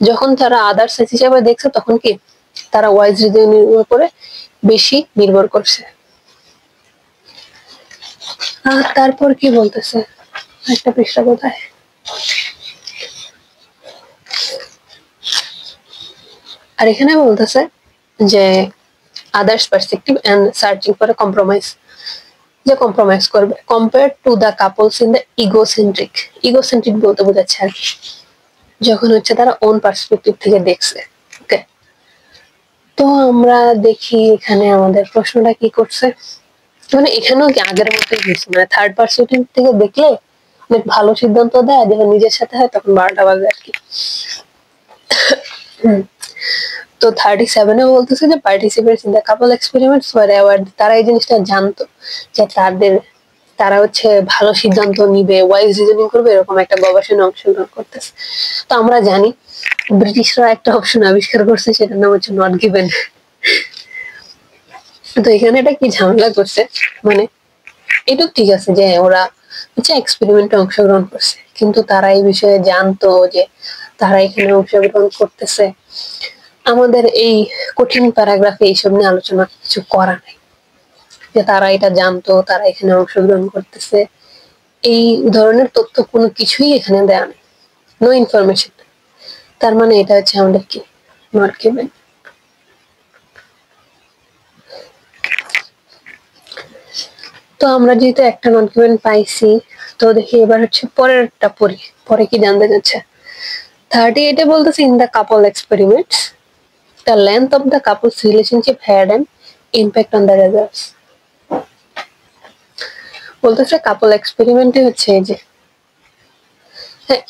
যখন তারা আদার্স আইস হিসাবে দেখছে তখন কি তারা ওয়াইজ রিজনিং এর উপরে বেশি নির্ভর করছে। আর তারপর কি বলতেছে, একটা পৃষ্ঠা কোথায়, আর এখানে বলতেছে যে others perspective and searching for a compromise, যে কম্প্রোমাইজ করবে compare to the couples in the egocentric, egocentric বলতে বোঝাচ্ছে আর কি, যখন হচ্ছে তারা ওন পার্সপেক্টিভ থেকে দেখছে। ওকে, তো আমরা দেখি এখানে আমাদের প্রশ্নটা কি করছে, মানে এখানেও কি আগের মতোই হয়েছে, মানে থার্ড পার্সপেক্টিভ থেকে দেখলে অনেক ভালো সিদ্ধান্ত দেয়, যখন নিজের সাথে হয় তখন 12টা বাজে আর কি। তো 37 এ বলতেছে যে participants in the couple experiments were award, তারা এই জিনিসটা জানতো যে তারা হচ্ছে ভালো সিদ্ধান্ত নিবে, ওয়াইজ রিজনিং করবে, এরকম একটা গবেষণা অংশগ্রহণ করতেছে। তো আমরা জানি ব্রিটিশরা একটা অপশন আবিষ্কার করছে, সেটার নাম হচ্ছে নট গিভেন। তো এখানে এটা কি ঝামেলা করছে, মানে এটা ঠিক আছে যে ওরা হচ্ছে এক্সপেরিমেন্টে অংশগ্রহণ করছে, কিন্তু তারা এই বিষয়ে জানতো যে তারা এখানে অংশগ্রহণ করতেছে। আমাদের এই কঠিন প্যারাগ্রাফে এইসব নিয়ে আলোচনা কিছু করা নাই, যে তারা এটা জানতো, তারা এখানে অংশগ্রহণ করতেছে, এই ধরনের তথ্য কোনো কিছুই এখানে দেয়া নেই, নো ইনফরমেশন। তার মানে এটা হচ্ছে আমাদের কি নট গিভেন। তো আমরা যেহেতু একটা নট গিভেন পাইছি, তো দেখি এবার হচ্ছে পরেরটা পড়ি, পরে কি জানতে যাচ্ছে। 38 এ বলতেছে in the couple experiments the length of the couple's relationship had an impact on the results, বলতেছে কাপল এক্সপেরিমেন্টে হচ্ছে যে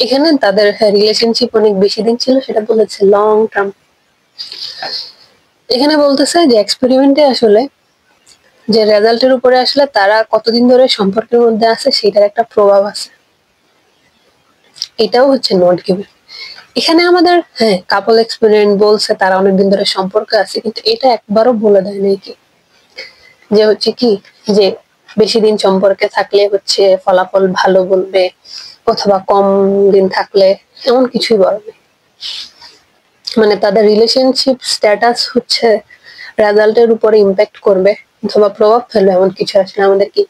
এখানে তাদের রিলেশনশিপ অনেক বেশি দিন ছিল, সেটা বলেছে লং টার্ম। এখানে বলতেছে যে এক্সপেরিমেন্টে আসলে যে রেজাল্টের উপরে আসলে তারা কতদিন ধরে সম্পর্কের মধ্যে আছে সেটার একটা প্রভাব আছে, এটাও হচ্ছে নট গিভেন। এখানে আমাদের কাপল এক্সপেরিমেন্ট বলছে তারা অনেকদিন ধরে সম্পর্কে আছে, কিন্তু এটা একবারও বলে দেয় নাই কি যে হচ্ছে কি যে বেশি দিন সম্পর্কে থাকলে হচ্ছে ফলাফল ভালো বলবে, অথবা কম দিন থাকলে, এমন কিছুই বলে নাই। মানে তাদের রিলেশনশিপ স্ট্যাটাস হচ্ছে রেজাল্টের উপরে ইম্প্যাক্ট করবে অথবা প্রভাব ফেলবে, এমন কিছু আসলে আমাদের কি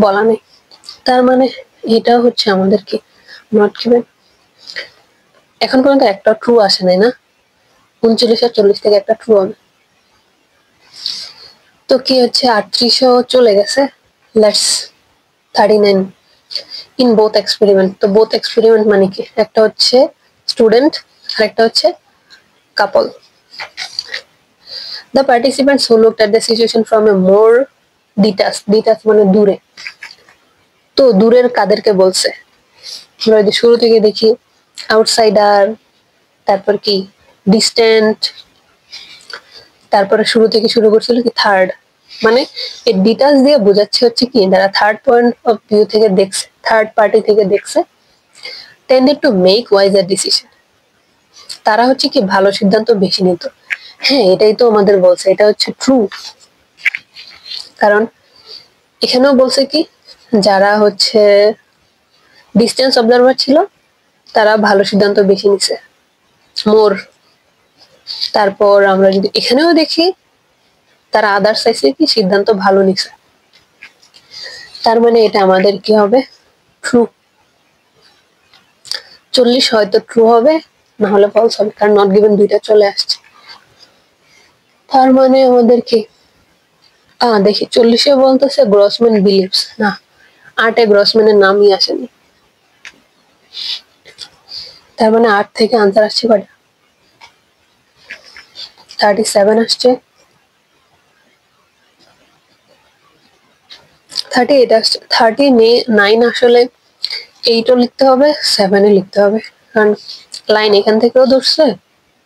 বলা নেই। তার মানে এটা হচ্ছে আমাদের কি নট গিভেন। এখন পর্যন্ত একটা ট্রু আসে নাই না, 39 আর 40 থেকে একটা ট্রু হবে। তো কি হচ্ছে 38ও চলে গেছে, লেটস 39 ইন বোথ এক্সপেরিমেন্ট। তো বোথ এক্সপেরিমেন্ট মানে কি, একটা হচ্ছে স্টুডেন্ট আর একটা হচ্ছে কাপল। The participants who looked at the situation from a more detached মানে দূরে, তো দূরের কাদেরকে বলছে, আমরা যদি শুরু থেকে দেখি আউটসাইডার, তারপর কি ডিস্টেন্ট, তারপরে শুরু থেকে শুরু করছিল কি থার্ড, মানে এই ডিটেইলস দিয়ে বোঝাচ্ছে হচ্ছে কি যারা থার্ড পয়েন্ট অফ ভিউ থেকে দেখছে, থার্ড পার্টি থেকে দেখছে, টেন্ডেড টু মেক ওয়াইজার ডিসিশন, তারা হচ্ছে কি ভালো সিদ্ধান্ত বেশি নিত। হ্যাঁ, এটাই তো আমাদের বলছে, এটা হচ্ছে ট্রু। কারণ এখানেও বলছে কি যারা হচ্ছে ডিস্টেন্স অবজারভার ছিল তারা ভালো সিদ্ধান্ত বেশি নিছে মোর। তারপর আমরা যদি এখানেও দেখি তারা আদার সাইডে কি সিদ্ধান্ত ভালো নিছে, তার মানে এটা আমাদের কি হবে ট্রু। 40 হয়তো ট্রু হবে, না হলে ফলস হবে, কারণ নট গিভেন দুইটা চলে আসছে। তার মানে আমাদের কি দেখি 40-এ বলতেছে গ্রসম্যান বিলিভস, না 8-এ গ্রসম্যানের নামই আসেনি, তার মানে 8 থেকে আনসার আসছে কয়টা 37 আসছে, 38 আসছে। 39 আসলে 8ও লিখতে হবে 7-এ লিখতে হবে, কারণ লাইন এখান থেকেও ধরছে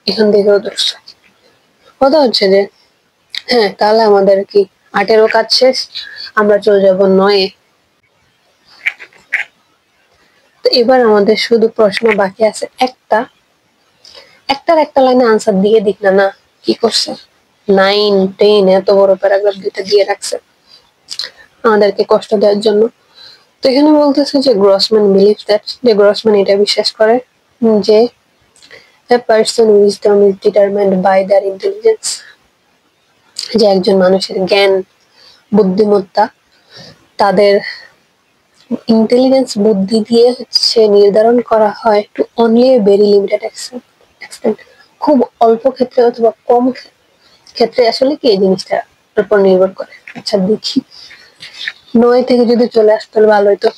এখান থেকেও ধরছে। কথা হচ্ছে যে হ্যাঁ, তাহলে আমাদের কি 8-এরও কাজ শেষ, আমরা চলে যাব 9-এ। তো এবার আমাদের শুধু প্রশ্ন বাকি আছে একটার একটা লাইনে আনসার দিয়ে দিক না। না কি করছে 9, 10 এত বড় প্যারাগ্রাফ দুইটা দিয়ে রাখছে আমাদেরকে কষ্ট দেওয়ার জন্য। তো এখানে বলতেছে যে গ্রসম্যান বিলিভ দ্যাট, যে গ্রসম্যান এটা বিশ্বাস করে যে a person wisdom is determined by their intelligence, যে একজন মানুষের জ্ঞান বুদ্ধিমত্তা তাদের ইন্টেলিজেন্স বুদ্ধি দিয়ে হচ্ছে নির্ধারণ করা হয় to only a very limited extent, খুব অল্প ক্ষেত্রে অথবা কম ক্ষেত্রে আসলে কি এই জিনিসটার উপর নির্ভর করে। আচ্ছা দেখি 9 থেকে যদি চলে আসতো তাহলে ভালো হতো।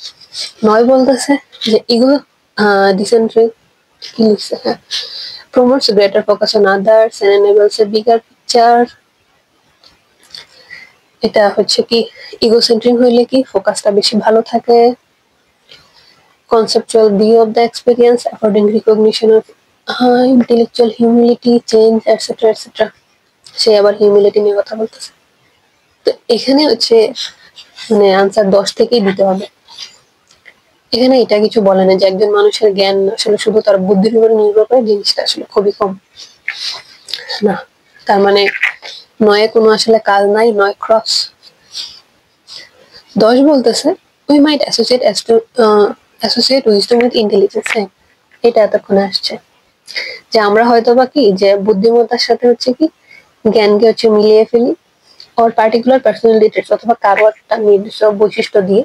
9 বলতেছে যে ইগো ডিসেন্ট্রিক কি লিখছে, হ্যাঁ, promotes greater focus on others and enables a bigger picture। এটা হচ্ছে কি ইগোসেন্ট্রিক হইলে কি ফোকাসটা বেশি ভালো থাকে। conceptual view of the experience according recognition of intellectual humility change etc etc। সে আবার হিউমিলিটি নিয়ে কথা বলতেছে। তো এখানে হচ্ছে মানে আনসার 10 থেকেই দিতে হবে। এখানে এটা কিছু বলে না যে একজন মানুষের জ্ঞান আসলে শুধু তার বুদ্ধির উপর নির্ভর করে, জিনিসটা আসলে খুবই কম না। তার মানে 9-এ কোনো আসলে কাজ নাই, 9 ক্রস। 10 বলতেছে we might associate wisdom with intelligence, এটা এতক্ষণে আসছে যে আমরা হয়তো বা কি যে বুদ্ধিমত্তার সাথে হচ্ছে কি জ্ঞানকে হচ্ছে মিলিয়ে ফেলি or particular personality traits অথবা কারো একটা নির্দিষ্ট বৈশিষ্ট্য দিয়ে,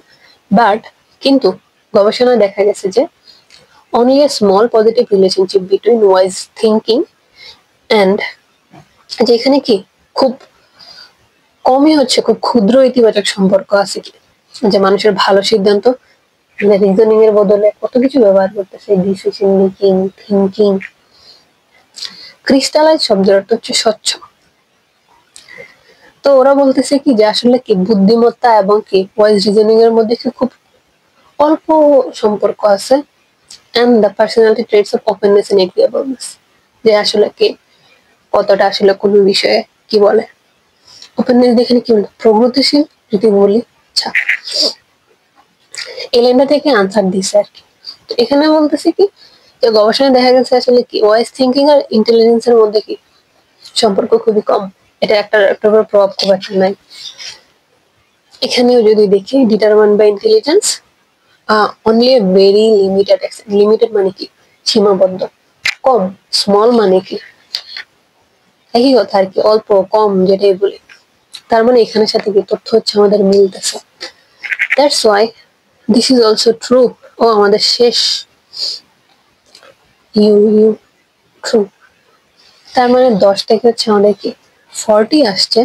বাট কিন্তু গবেষণায় দেখা গেছে যে only a small positive relationship between wise thinking and, যেখানে কি খুব কমই হচ্ছে খুব ক্ষুদ্র ইতিবাচক সম্পর্ক আছে কি যে মানুষের ভালো সিদ্ধান্ত রিজনিং এর বদলে কত কিছু ব্যবহার করতেছে, ডিসিশন মেকিং, থিঙ্কিং। ক্রিস্টালাইজ শব্দের অর্থ হচ্ছে স্বচ্ছ। তো ওরা বলতেছে কি যে আসলে কি বুদ্ধিমত্তা এবং কি ওয়াইজ রিজনিং এর মধ্যে কি খুব অল্প সম্পর্ক আছে, and the personality traits of openness and agreeableness, যে আসলে কি কতটা আসলে কোনো বিষয়ে কি বলে ওপেননেস দেখে কি বলে প্রগতিশীল যদি বলি। আচ্ছা এই লাইনটা থেকে আনসার দিছে আর কি। তো এখানে বলতেছি কি যে গবেষণায় দেখা গেছে আসলে কি ওয়াইজ থিঙ্কিং আর ইন্টেলিজেন্সের মধ্যে কি সম্পর্ক খুবই কম, এটা একটা উপর প্রভাব খুব একটা নাই। এখানেও যদি দেখি determined by intelligence only a very limited, limited মানে কি সীমাবদ্ধ, কম স্মল মানে কি একই কথা আর কি অল্প কম যেটাই বলি। তার মানে এখানের সাথে কি তথ্য হচ্ছে আমাদের মিলতেছে, that's why this is also true. ও আমাদের শেষ ইউ ট্রু। তার মানে 10 থেকে হচ্ছে আমাদের কি 40 আসছে,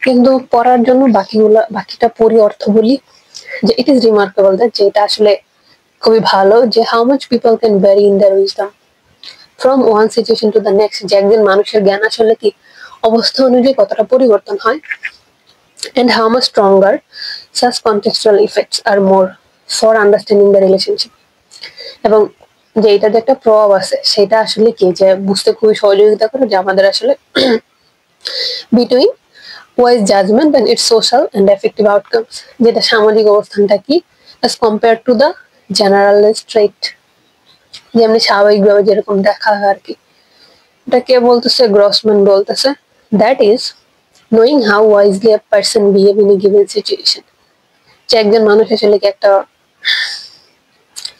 কিন্তু পড়ার জন্য বাকিটা পড়ি অর্থ বলি যে ইট ইজ রিমার্কেবল দ্যাট, যে এটা আসলে খুবই ভালো যে how much people can vary in their wisdom from one situation to the next, যে একজন মানুষের জ্ঞান আসলে কি অবস্থা অনুযায়ী কতটা পরিবর্তন হয়, and how much stronger such contextual effects are more for understanding the relationship। এবং যে এটা যে একটা প্রভাব আছে সেটা আসলে কি যে বুঝতে খুবই সহযোগিতা করে যে আমাদের আসলে between wise judgment and its social and effective outcomes, যেটা সামাজিক অবস্থানটা কি as compared to the generalized trait, যেমনি স্বাভাবিকভাবে যেরকম দেখা হয় আর কি। এটা কে বলতেছে গ্রসম্যান বলতেছে, that is knowing how wisely a person behave in a given situation, যে একজন মানুষ আসলে কি একটা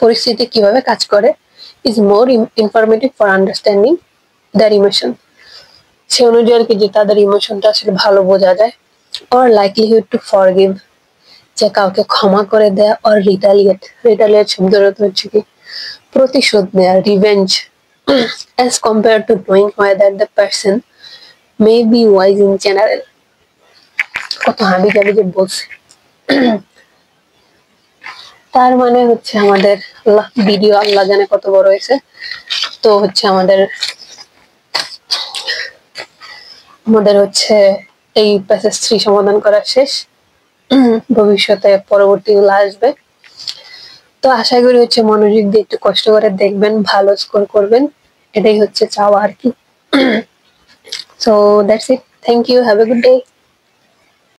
পরিস্থিতি কিভাবে কাজ করে is more informative for understanding their emotion, সে অনুযায়ী আর কি যে তাদের ইমোশনটা আসলে ভালো বোঝা যায়, or likelihood to forgive, যে কাউকে ক্ষমা করে দেয়া, or retaliate শব্দের অর্থ হচ্ছে কি প্রতিশোধ নেয়া, revenge, as compared to knowing whether the person may be wise in general. কত হাবি জাবি যে বলছে। তার মানে হচ্ছে আমাদের ভিডিও আল্লাহ জানে কত বড় হয়েছে, তো হচ্ছে আমাদের হচ্ছে এই প্যাসেজ 3 সমাধান করা শেষ, ভবিষ্যতে পরবর্তীগুলো আসবে। তো আশা করি হচ্ছে মনোযোগ দিয়ে একটু কষ্ট করে দেখবেন, ভালো স্কোর করবেন, এটাই হচ্ছে চাওয়া আর কি। So that's it, thank you, have a good day.